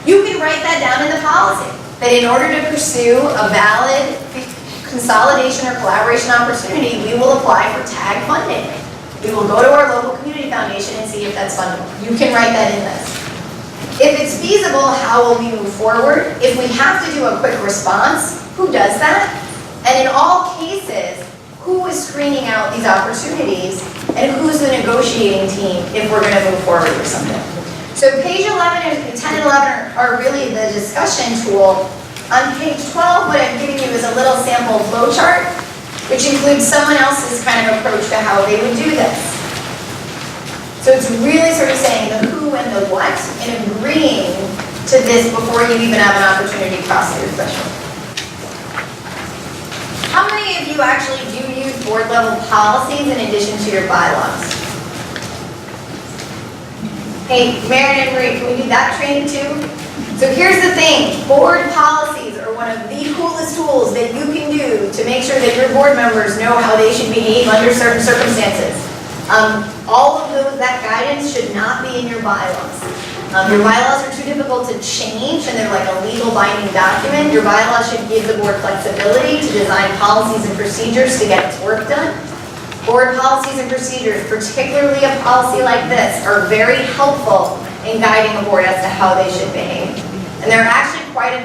You can write that down in the policy, that in order to pursue a valid consolidation or collaboration opportunity, we will apply for TAG funding. We will go to our local community foundation and see if that's fundable. You can write that in this. If it's feasible, how will we move forward? If we have to do a quick response, who does that? And in all cases, who is screening out these opportunities and who's the negotiating team if we're going to move forward with something? So page 11 and 10 and 11 are really the discussion tool. On page 12, what I'm giving you is a little sample flow chart, which includes someone else's kind of approach to how they would do this. So it's really sort of saying the who and the what and agreeing to this before you even have an opportunity to cross your threshold. How many of you actually do use board level policies in addition to your bylaws? Hey, Marion and Marie, can we do that training too? So here's the thing, board policies are one of the coolest tools that you can do to make sure that your board members know how they should behave under certain circumstances. All of that guidance should not be in your bylaws. Your bylaws are too difficult to change and they're like a legal binding document. Your bylaws should give the board flexibility to design policies and procedures to get its work done. Board policies and procedures, particularly a policy like this, are very helpful in guiding a board as to how they should behave. And there are actually quite a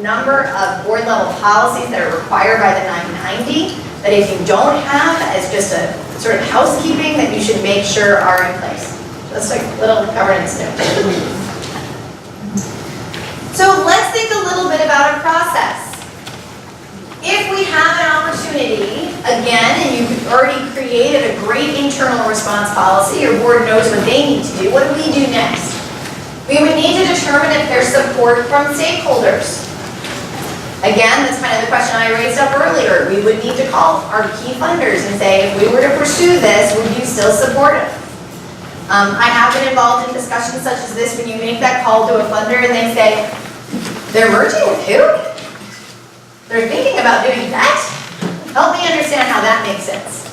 number of board level policies that are required by the 990 that if you don't have as just a sort of housekeeping that you should make sure are in place. That's like a little governance note. So let's think a little bit about a process. If we have an opportunity, again, and you've already created a great internal response policy, your board knows what they need to do, what do we do next? We would need to determine if there's support from stakeholders. Again, that's kind of the question I raised up earlier. We would need to call our key funders and say, if we were to pursue this, would you still support it? I have been involved in discussions such as this when you make that call to a funder and they say, they're merging with who? They're thinking about doing that? Help me understand how that makes sense.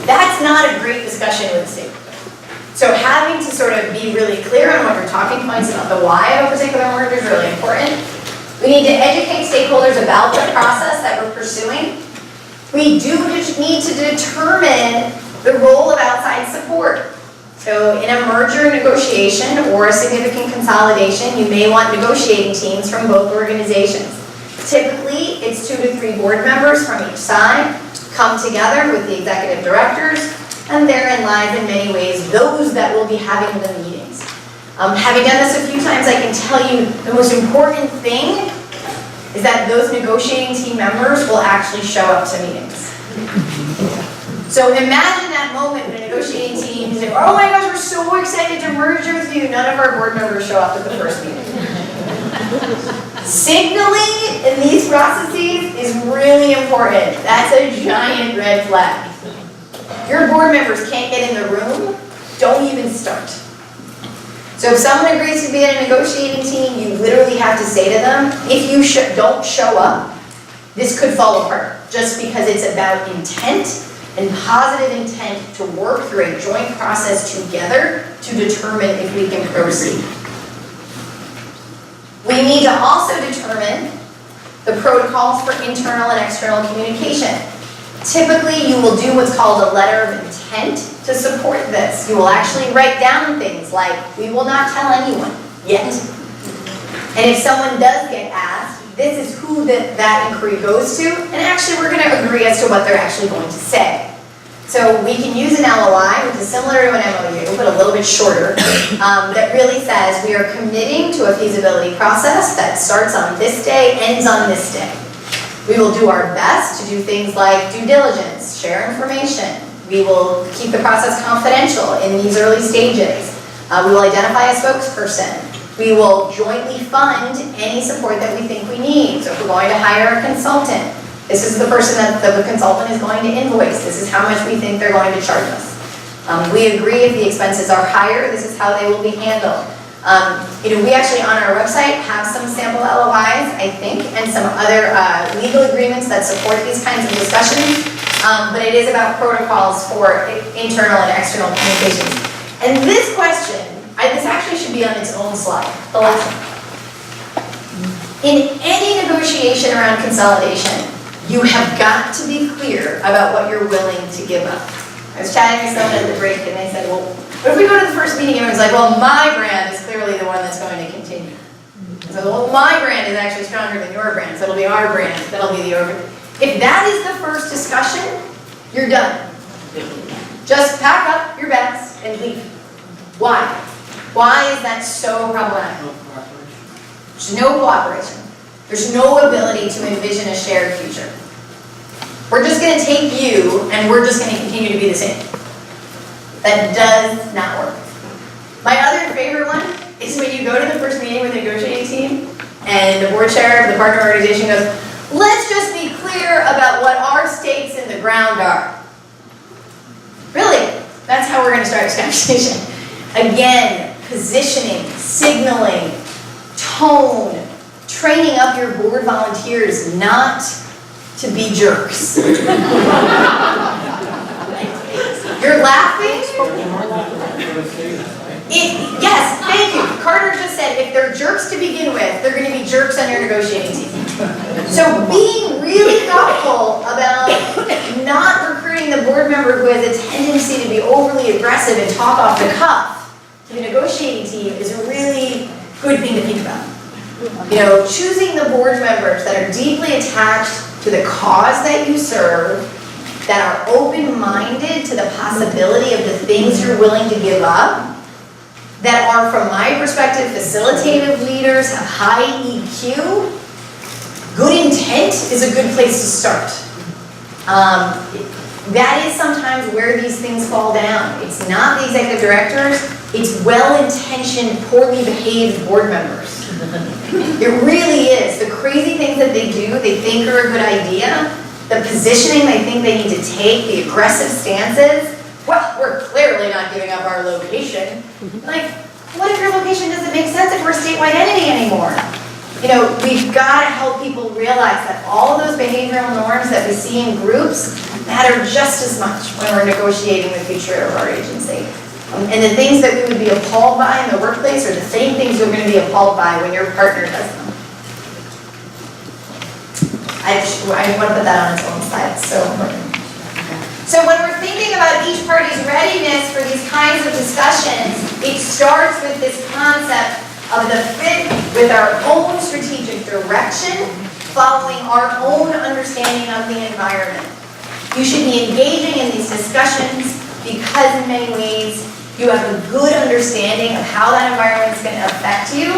That's not a great discussion with the stakeholder. So having to sort of be really clear on what your talking points about the why of a particular merger is really important. We need to educate stakeholders about the process that we're pursuing. We do need to determine the role of outside support. So in a merger negotiation or a significant consolidation, you may want negotiating teams from both organizations. Typically, it's 2 to 3 board members from each side come together with the executive directors, and therein lies in many ways those that will be having the meetings. Having done this a few times, I can tell you the most important thing is that those negotiating team members will actually show up to meetings. So imagine that moment when a negotiating team is like, oh my gosh, we're so excited to merge with you. None of our board members show up at the first meeting. Signaling in these processes is really important. That's a giant red flag. Your board members can't get in the room, don't even start. So if someone agrees to be in a negotiating team, you literally have to say to them, if you don't show up, this could fall apart, just because it's about intent and positive intent to work through a joint process together to determine if we can proceed. We need to also determine the protocols for internal and external communication. Typically, you will do what's called a letter of intent to support this. You will actually write down things like, we will not tell anyone yet. And if someone does get asked, this is who that inquiry goes to, and actually we're going to agree as to what they're actually going to say. So we can use an LOI, which is similar to an MOU, but a little bit shorter, that really says we are committing to a feasibility process that starts on this day, ends on this day. We will do our best to do things like due diligence, share information. We will keep the process confidential in these early stages. We will identify a spokesperson. We will jointly fund any support that we think we need. So if we're going to hire a consultant, this is the person that the consultant is going to invoice. This is how much we think they're going to charge us. We agree if the expenses are higher, this is how they will be handled. We actually on our website have some sample LOIs, I think, and some other legal agreements that support these kinds of discussions. But it is about protocols for internal and external communications. And this question, this actually should be on its own slide, the last one. In any negotiation around consolidation, you have got to be clear about what you're willing to give up. I was chatting with someone at the break and they said, well, what if we go to the first meeting and everyone's like, well, my brand is clearly the one that's going to continue. So, well, my brand is actually stronger than your brand, so it'll be our brand, that'll be the over. If that is the first discussion, you're done. Just pack up your bags and leave. Why? Why is that so problematic? There's no cooperation. There's no ability to envision a shared future. We're just going to take you and we're just going to continue to be the same. That does not work. My other favorite one is when you go to the first meeting with the negotiating team and the board chair of the partner organization goes, let's just be clear about what our stakes in the ground are. Really? That's how we're going to start this conversation. Again, positioning, signaling, tone, training up your board volunteers not to be jerks. You're laughing? Yes, thank you. Carter just said if they're jerks to begin with, they're going to be jerks on your negotiating team. So being really thoughtful about not recruiting the board member who has a tendency to be overly aggressive and talk off the cuff to the negotiating team is a really good thing to think about. Choosing the board members that are deeply attached to the cause that you serve, that are open-minded to the possibility of the things you're willing to give up, that are, from my perspective, facilitative leaders, have high EQ, good intent is a good place to start. That is sometimes where these things fall down. It's not the executive directors, it's well-intentioned, poorly behaved board members. It really is. The crazy things that they do, they think are a good idea, the positioning they think they need to take, the aggressive stances, well, we're clearly not giving up our location. Like, what if your location doesn't make sense if we're a statewide entity anymore? We've got to help people realize that all of those behavioral norms that we see in groups matter just as much when we're negotiating the future of our agency. And the things that we would be appalled by in the workplace are the same things you're going to be appalled by when your partner does them. I want to put that on its own slide. It's so important. So when we're thinking about each party's readiness for these kinds of discussions, it starts with this concept of the fit with our own strategic direction, following our own understanding of the environment. You should be engaging in these discussions because in many ways you have a good understanding of how that environment is going to affect you.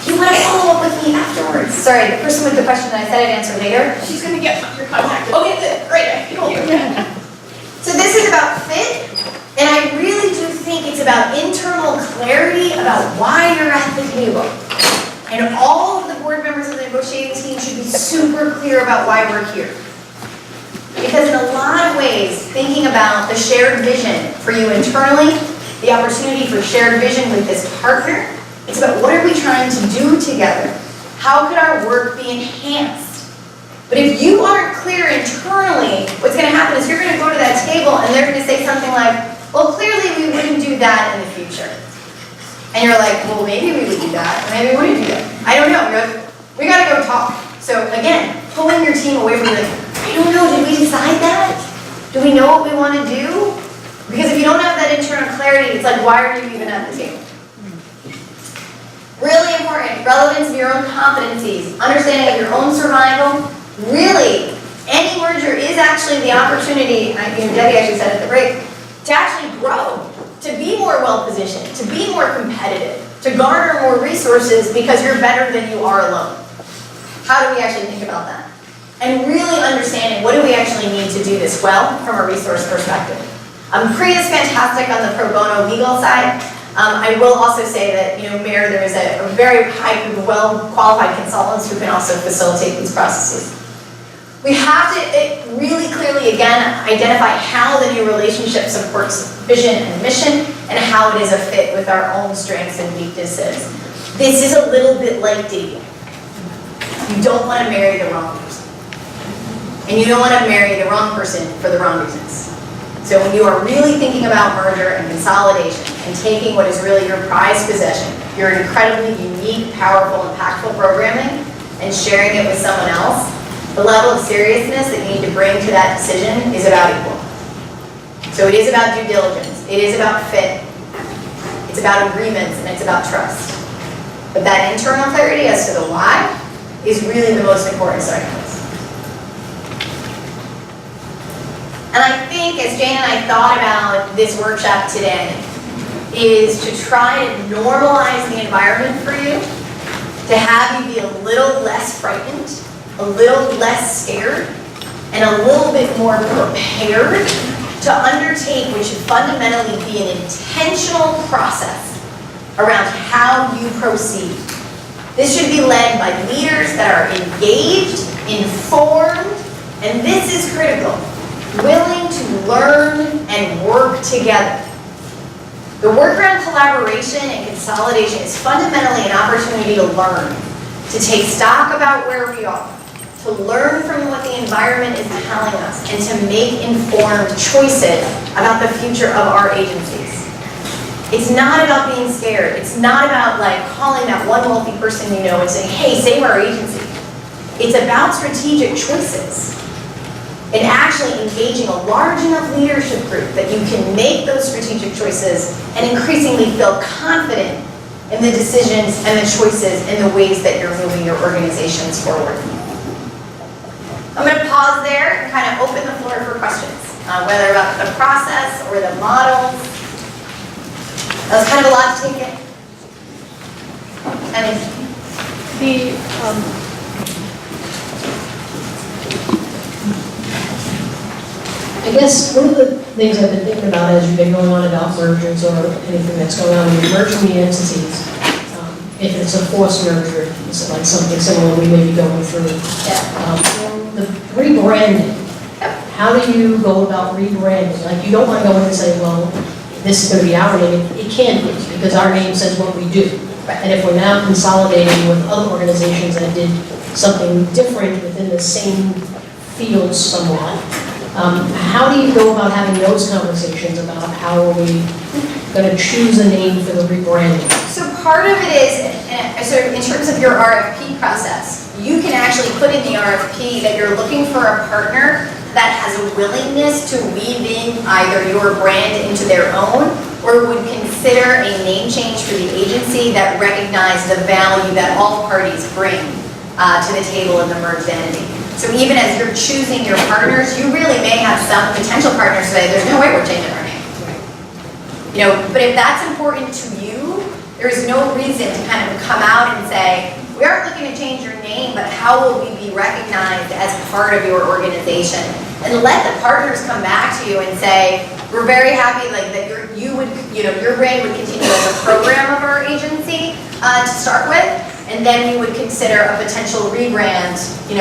If you want to follow up with me afterwards. Sorry, the person with the question that I said I'd answer later, she's going to get your contact. Okay, good, great, cool. So this is about fit, and I really do think it's about internal clarity about why you're at the table. And all of the board members of the negotiating team should be super clear about why we're here. Because in a lot of ways, thinking about the shared vision for you internally, the opportunity for shared vision with this partner, it's about what are we trying to do together? How could our work be enhanced? But if you aren't clear internally, what's going to happen is you're going to go to that table and they're going to say something like, well, clearly we wouldn't do that in the future. And you're like, well, maybe we would do that, or maybe we wouldn't do that. I don't know. You're like, we got to go talk. So again, pulling your team away from like, I don't know, did we decide that? Do we know what we want to do? Because if you don't have that internal clarity, it's like, why are you even at the table? Really important, relevance of your own competencies, understanding of your own survival. Really, any merger is actually the opportunity, Debbie actually said at the break, to actually grow, to be more well-positioned, to be more competitive, to garner more resources because you're better than you are alone. How do we actually think about that? And really understanding what do we actually need to do this well from a resource perspective. Priya's fantastic on the pro bono legal side. I will also say that, Mayor, there is a very high group of well-qualified consultants who can also facilitate these processes. We have to really clearly, again, identify how the new relationship supports vision and mission and how it is a fit with our own strengths and weaknesses. This is a little bit like dating. You don't want to marry the wrong person. And you don't want to marry the wrong person for the wrong reasons. So when you are really thinking about merger and consolidation and taking what is really your prized possession, your incredibly unique, powerful, impactful programming, and sharing it with someone else, the level of seriousness that you need to bring to that decision is about equal. So it is about due diligence, it is about fit, it's about agreements, and it's about trust. But that internal clarity as to the why is really the most important starting place. And I think, as Jane and I thought about this workshop today, is to try to normalize the environment for you, to have you be a little less frightened, a little less scared, and a little bit more prepared to undertake what should fundamentally be an intentional process around how you proceed. This should be led by leaders that are engaged, informed, and this is critical, willing to learn and work together. The work around collaboration and consolidation is fundamentally an opportunity to learn, to take stock about where we are, to learn from what the environment is telling us, and to make informed choices about the future of our agencies. It's not about being scared. It's not about calling that one wealthy person you know and saying, hey, save our agency. It's about strategic choices and actually engaging a large enough leadership group that you can make those strategic choices and increasingly feel confident in the decisions and the choices and the ways that you're moving your organizations forward. I'm going to pause there and kind of open the floor for questions, whether about the process or the models. That was kind of a lot to take in. I guess one of the things I've been thinking about as you've been going on about mergers or anything that's going on when you're merging the entities, if it's a forced merger, it's like something similar we may be going through. The rebranding, how do you go about rebranding? Like, you don't want to go in and say, well, this is going to be our name. It can't be, because our name says what we do. And if we're now consolidating with other organizations that did something different within the same field somewhat, how do you go about having those conversations about how are we going to choose a name for the rebranding? So part of it is, so in terms of your RFP process, you can actually put in the RFP that you're looking for a partner that has a willingness to weave in either your brand into their own or would consider a name change for the agency that recognizes the value that all parties bring to the table in the merged entity. So even as you're choosing your partners, you really may have some potential partners say, there's no way we're changing our name. But if that's important to you, there's no reason to kind of come out and say, we aren't looking to change your name, but how will we be recognized as part of your organization? And let the partners come back to you and say, we're very happy that your brand would continue as a program of our agency to start with, and then we would consider a potential rebrand, 2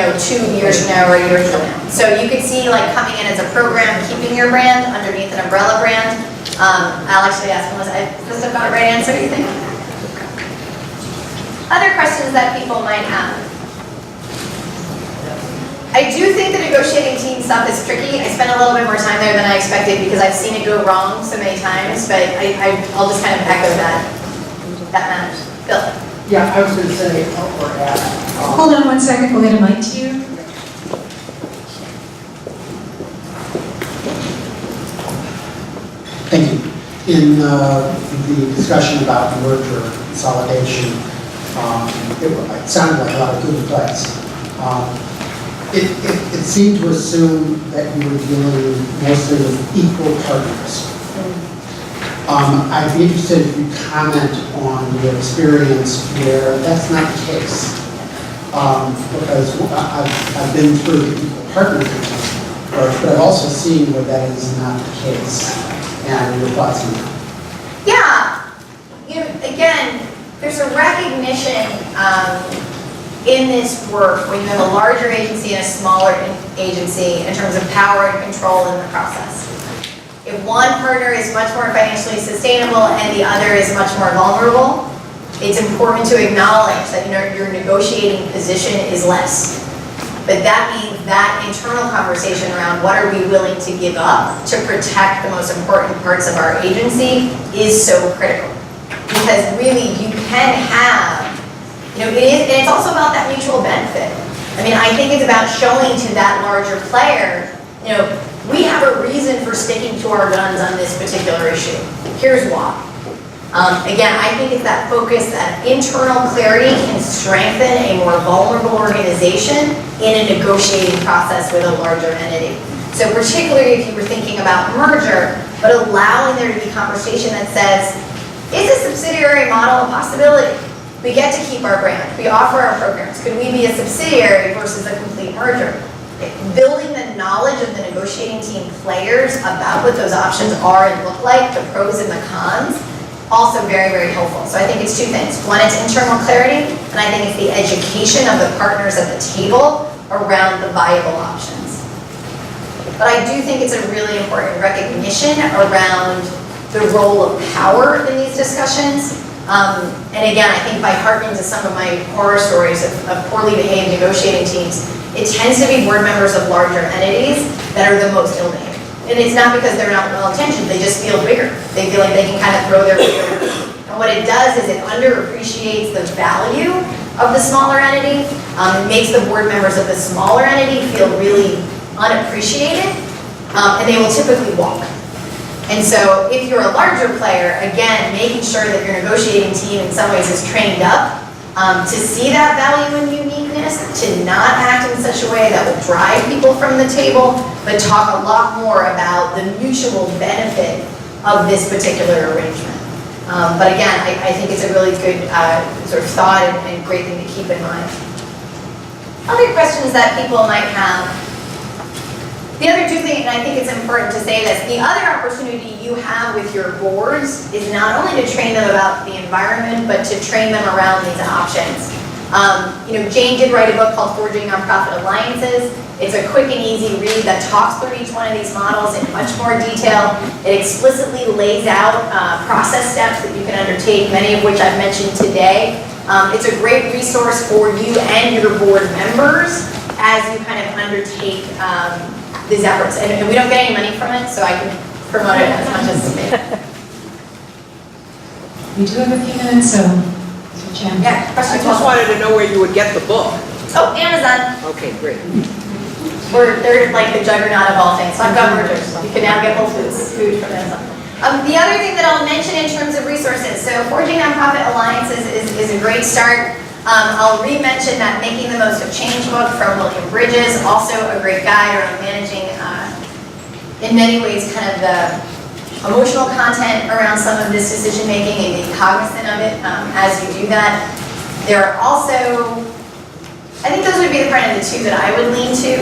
years from now or a year from now. So you could see coming in as a program, keeping your brand underneath an umbrella brand. I'll actually ask Melissa, is this about a right answer, do you think? Other questions that people might have? I do think the negotiating team stuff is tricky. I spent a little bit more time there than I expected because I've seen it go wrong so many times, but I'll just kind of echo that matters. Bill? Yeah, I was going to say, or add. Hold on one second, we'll get a mic to you. Thank you. In the discussion about merger consolidation, it sounded like a lot of good advice. It seemed to assume that you were dealing mostly with equal partners. I'd be interested if you comment on your experience where that's not the case. Because I've been through the equal partners, but I've also seen where that is not the case. And your thoughts on that? Yeah. there's a recognition in this work when you have a larger agency and a smaller agency in terms of power and control in the process. If one partner is much more financially sustainable and the other is much more vulnerable, it's important to acknowledge that your negotiating position is less. But that means that internal conversation around what are we willing to give up to protect the most important parts of our agency is so critical. Because really you can have, and it's also about that mutual benefit. I mean, I think it's about showing to that larger player, we have a reason for sticking to our guns on this particular issue. Here's why. Again, I think it's that focus, that internal clarity can strengthen a more vulnerable organization in a negotiating process with a larger entity. So particularly if you were thinking about merger, but allowing there to be conversation that says, is a subsidiary model a possibility? We get to keep our brand. We offer our programs. Could we be a subsidiary versus a complete merger? Building the knowledge of the negotiating team players about what those options are and look like, the pros and the cons, also very, very helpful. So I think it's two things. One, it's internal clarity, and I think it's the education of the partners at the table around the viable options. But I do think it's a really important recognition around the role of power in these discussions. And again, I think by harkening to some of my horror stories of poorly behaved negotiating teams, it tends to be board members of larger entities that are the most ill-behaved. And it's not because they're not well-intentioned, they just feel bigger. They feel like they can kind of throw their weight over. And what it does is it underappreciates the value of the smaller entity. It makes the board members of the smaller entity feel really unappreciated, and they will typically walk. And so if you're a larger player, again, making sure that your negotiating team in some ways is trained up to see that value and uniqueness, to not act in such a way that will drive people from the table, but talk a lot more about the mutual benefit of this particular arrangement. But again, I think it's a really good sort of thought and great thing to keep in mind. Other questions that people might have. The other two things, and I think it's important to say this, the other opportunity you have with your boards is not only to train them about the environment, but to train them around these options. Jane did write a book called Forging Nonprofit Alliances. It's a quick and easy read that talks through each one of these models in much more detail. It explicitly lays out process steps that you can undertake, many of which I've mentioned today. It's a great resource for you and your board members as you kind of undertake these efforts. And we don't get any money from it, so I can promote it as much as me. We do have a few minutes, so Mr. Chairman. Yeah, I just wanted to know where you would get the book. Oh, Amazon. Okay, great. They're like the juggernaut of all things. So I've got mergers. You can now get Whole Foods food from Amazon. The other thing that I'll mention in terms of resources, so Forging Nonprofit Alliances is a great start. I'll re-mention that Making the Most of Change book from William Bridges, also a great guide around managing, in many ways, kind of the emotional content around some of this decision making and being cognizant of it as you do that. There are also, I think those would be the kind of the two that I would lean to.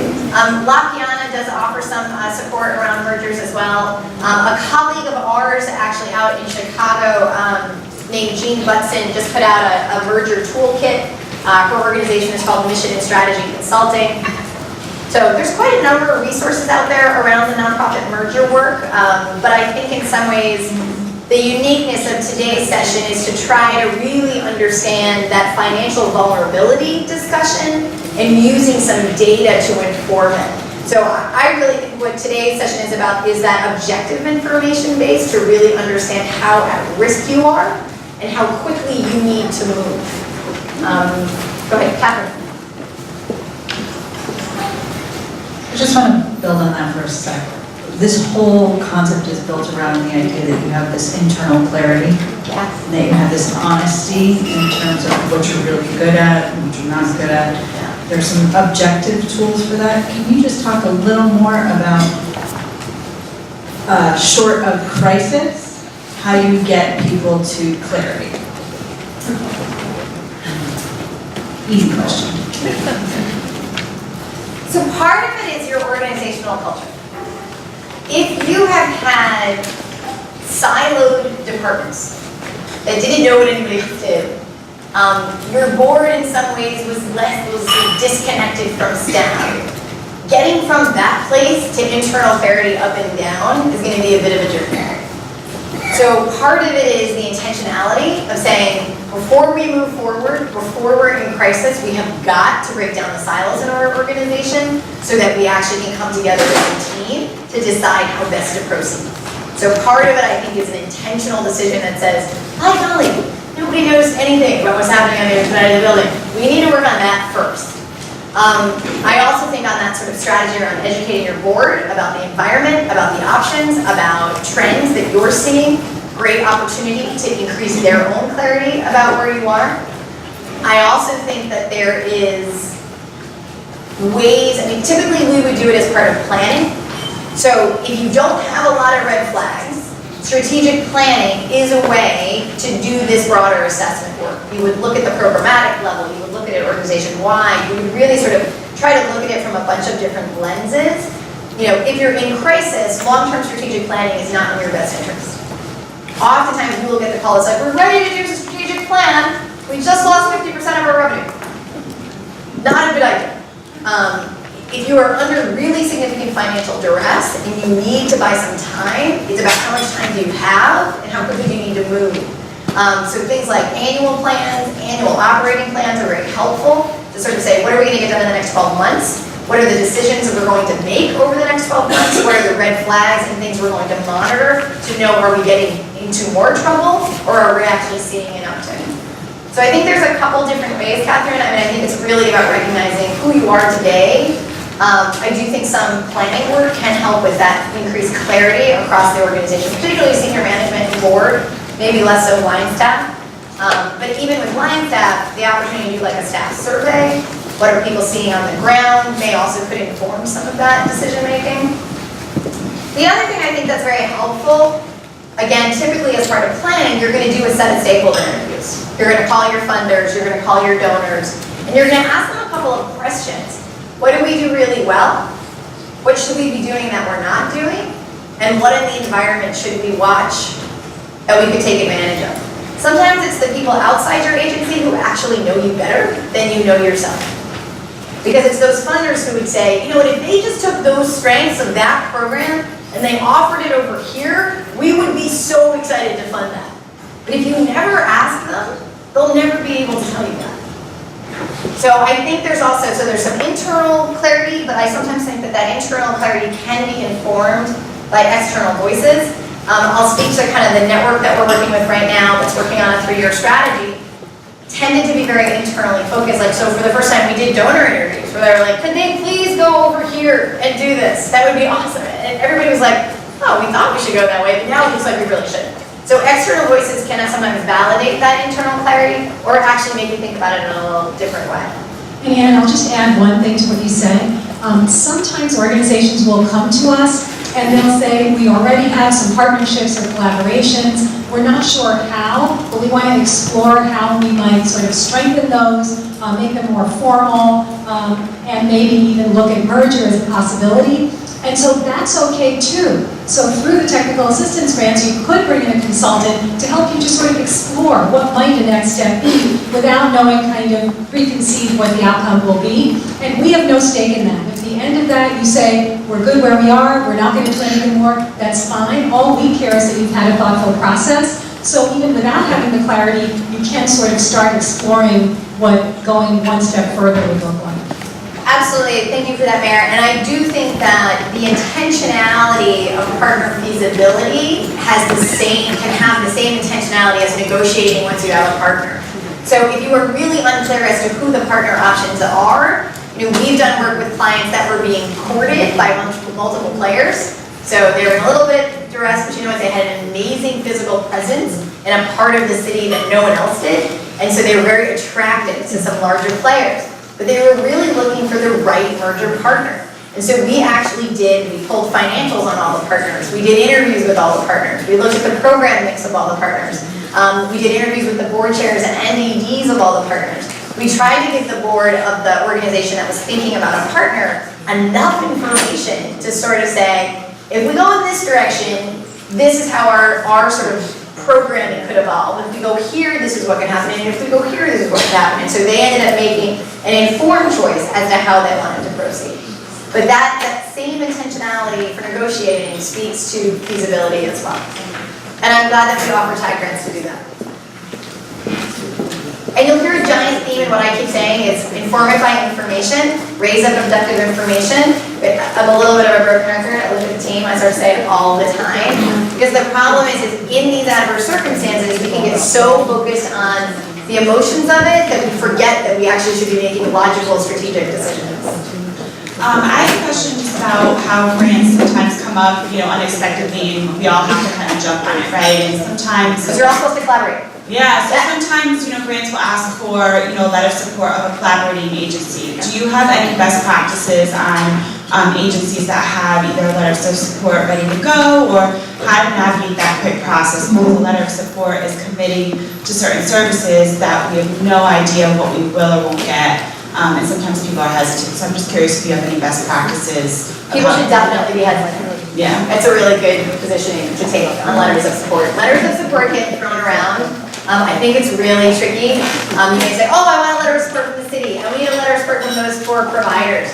La Piana does offer some support around mergers as well. A colleague of ours actually out in Chicago named Jean Butson just put out a merger toolkit. Her organization is called Mission and Strategy Consulting. So there's quite a number of resources out there around the nonprofit merger work, but I think in some ways the uniqueness of today's session is to try to really understand that financial vulnerability discussion and using some data to inform it. So I really think what today's session is about is that objective information base to really understand how at risk you are and how quickly you need to move. Go ahead, Catherine. I just want to build on that for a sec. This whole concept is built around the idea that you have this internal clarity, that you have this honesty in terms of what you're really good at and what you're not good at. There's some objective tools for that. Can you just talk a little more about, short of crisis, how you get people to clarity? Easy question. So part of it is your organizational culture. If you have had siloed departments that didn't know what anybody else did, Your board in some ways was disconnected from staff. Getting from that place to internal clarity up and down is going to be a bit of a journey. So part of it is the intentionality of saying, before we move forward, before we're in crisis, we have got to break down the silos in our organization so that we actually can come together as a team to decide how best to proceed. So part of it, I think, is an intentional decision that says, by golly, nobody knows anything about what's happening on the other side of the building. We need to work on that first. I also think on that sort of strategy around educating your board about the environment, about the options, about trends that you're seeing, great opportunity to increase their own clarity about where you are. I also think that there is ways, I mean, typically we would do it as part of planning. So if you don't have a lot of red flags, strategic planning is a way to do this broader assessment work. You would look at the programmatic level, you would look at it organization-wide, you would really sort of try to look at it from a bunch of different lenses. You know, if you're in crisis, long-term strategic planning is not in your best interest. Oftentimes we will get the call, it's like, we're ready to do a strategic plan, we just lost 50% of our revenue. Not a good idea. If you are under really significant financial duress and you need to buy some time, it's about how much time do you have and how quickly do you need to move. So things like annual plans, annual operating plans are very helpful to sort of say, what are we going to get done in the next 12 months? What are the decisions that we're going to make over the next 12 months? What are the red flags and things we're going to monitor to know, are we getting into more trouble or are we actually seeing an uptick? So I think there's a couple different ways, Catherine. I mean, I think it's really about recognizing who you are today. I do think some planning work can help with that increased clarity across the organization, particularly senior management and board, maybe less so line staff. But even with line staff, the opportunity to do like a staff survey, what are people seeing on the ground, may also could inform some of that decision making. The other thing I think that's very helpful, again, typically as part of planning, you're going to do a set of stakeholder interviews. You're going to call your funders, you're going to call your donors, and you're going to ask them a couple of questions. What do we do really well? What should we be doing that we're not doing? And what in the environment should we watch that we could take advantage of? Sometimes it's the people outside your agency who actually know you better than you know yourself. Because it's those funders who would say, you know what, if they just took those strengths of that program and they offered it over here, we would be so excited to fund that. But if you never ask them, they'll never be able to tell you that. So I think there's also, so there's some internal clarity, but I sometimes think that that internal clarity can be informed by external voices. I'll speak to kind of the network that we're working with right now that's working on a 3-year strategy. Tended to be very internally focused. Like, so for the first time we did donor interviews where they were like, could they please go over here and do this? That would be awesome. And everybody was like, oh, we thought we should go that way, but now it looks like we really should. So external voices can sometimes validate that internal clarity or actually make you think about it in a little different way. And Ann, I'll just add one thing to what you said. Sometimes organizations will come to us and they'll say, we already have some partnerships or collaborations. We're not sure how, but we want to explore how we might sort of strengthen those, make them more formal, and maybe even look at merger as a possibility. And so that's okay too. So through the technical assistance grants, you could bring in a consultant to help you just sort of explore what might the next step be without knowing kind of preconceived what the outcome will be. And we have no stake in that. If at the end of that you say, we're good where we are, we're not going to do anything more, that's fine. All we care is that you've had a thoughtful process. So even without having the clarity, you can sort of start exploring what going one step further would look like. Absolutely, thank you for that, Mayor. And I do think that the intentionality of partner feasibility can have the same intentionality as negotiating once you have a partner. So if you are really unclear as to who the partner options are, we've done work with clients that were being courted by multiple players. So they were in a little bit of duress, but you know what, they had an amazing physical presence in a part of the city that no one else did. And so they were very attractive to some larger players. But they were really looking for the right merger partner. And so we pulled financials on all the partners. We did interviews with all the partners. We looked at the program mix of all the partners. We did interviews with the board chairs and NEDs of all the partners. We tried to give the board of the organization that was thinking about a partner enough information to sort of say, if we go in this direction, this is how our sort of program that could evolve. If we go here, this is what can happen, and if we go here, this is what can happen. And so they ended up making an informed choice as to how they wanted to proceed. But that same intentionality for negotiating speaks to feasibility as well. And I'm glad that we offer tag grants to do that. And you'll hear a giant theme in what I keep saying is inform it by information, raise up objective information. I'm a little bit of a broken record. I look at the team, I start saying it all the time. Because the problem is in these adverse circumstances, we can get so focused on the emotions of it that we forget that we actually should be making logical, strategic decisions. I have questions about how grants sometimes come up, unexpectedly, and we all have to kind of jump on it, right? And sometimes... Because you're all supposed to collaborate. Yeah, so sometimes, grants will ask for, a letter of support of a collaborating agency. Do you have any best practices on agencies that have either letters of support ready to go, or how to navigate that quick process? Because a letter of support is committing to certain services that we have no idea what we will or won't get. And sometimes people are hesitant, so I'm just curious if you have any best practices. People should definitely be hesitant. Yeah. It's a really good positioning to take on letters of support. Letters of support get thrown around. I think it's really tricky. You may say, oh, I want a letter of support from the city, and we need a letter of support from those 4 providers.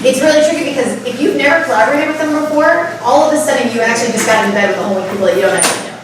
It's really tricky because if you've never collaborated with them before, all of a sudden you actually just got into bed with a whole bunch of people that you don't actually know.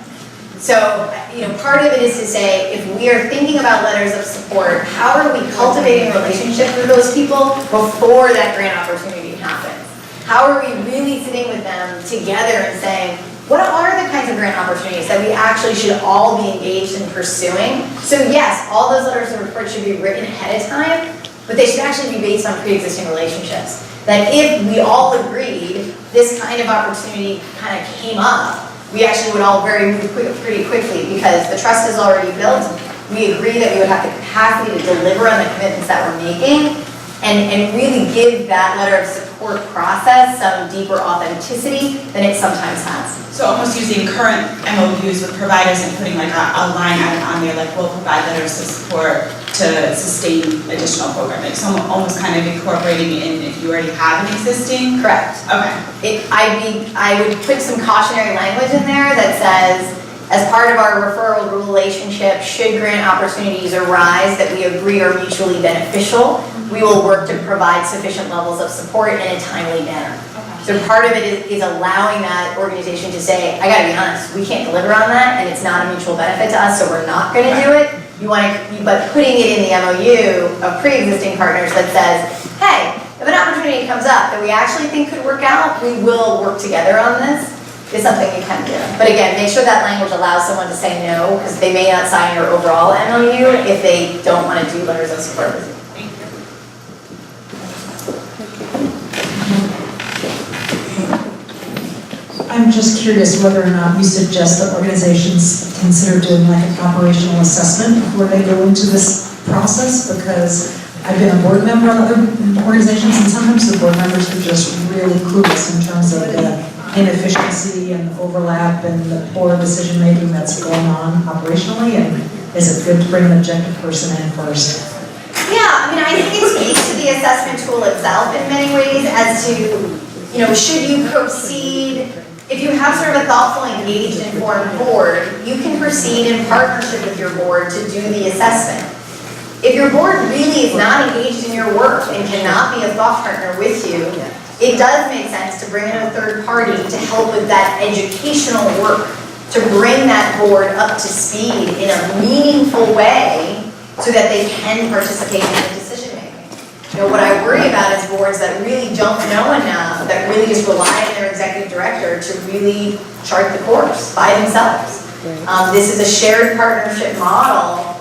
So, part of it is to say, if we are thinking about letters of support, how are we cultivating relationships with those people before that grant opportunity happens? How are we really sitting with them together and saying, what are the kinds of grant opportunities that we actually should all be engaged in pursuing? So yes, all those letters of support should be written ahead of time, but they should actually be based on pre-existing relationships. That if we all agreed this kind of opportunity kind of came up, we actually would all move pretty quickly because the trust is already built. We agree that we would have the capacity to deliver on the commitments that we're making and really give that letter of support process some deeper authenticity than it sometimes has. So almost using current MOUs with providers and putting like a line item on there, like we'll provide letters of support to sustain additional programming. So almost kind of incorporating in if you already have an existing. Correct. Okay. I would put some cautionary language in there that says, as part of our referral relationship, should grant opportunities arise that we agree are mutually beneficial, we will work to provide sufficient levels of support in a timely manner. So part of it is allowing that organization to say, I gotta be honest, we can't deliver on that and it's not a mutual benefit to us, so we're not gonna do it. But putting it in the MOU of pre-existing partners that says, hey, if an opportunity comes up that we actually think could work out, we will work together on this, is something you can do. But again, make sure that language allows someone to say no, because they may not sign your overall MOU if they don't want to do letters of support with you. I'm just curious whether or not you suggest that organizations consider doing like an operational assessment before they go into this process, because I've been a board member of other organizations and sometimes the board members are just really clueless in terms of the inefficiency and overlap and the poor decision making that's going on operationally, and is it good to bring an objective person in first? Yeah, I think it speaks to the assessment tool itself in many ways as to, should you proceed. If you have sort of a thoughtful, engaged, informed board, you can proceed in partnership with your board to do the assessment. If your board really is not engaged in your work and cannot be a thought partner with you, it does make sense to bring in a third party to help with that educational work, to bring that board up to speed in a meaningful way so that they can participate in the decision making. What I worry about is boards that really don't know enough, that really just rely on their executive director to really chart the course by themselves. This is a shared partnership model,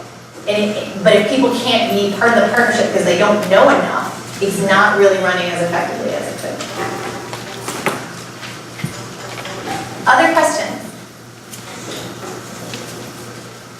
but if people can't be part of the partnership because they don't know enough, it's not really running as effectively as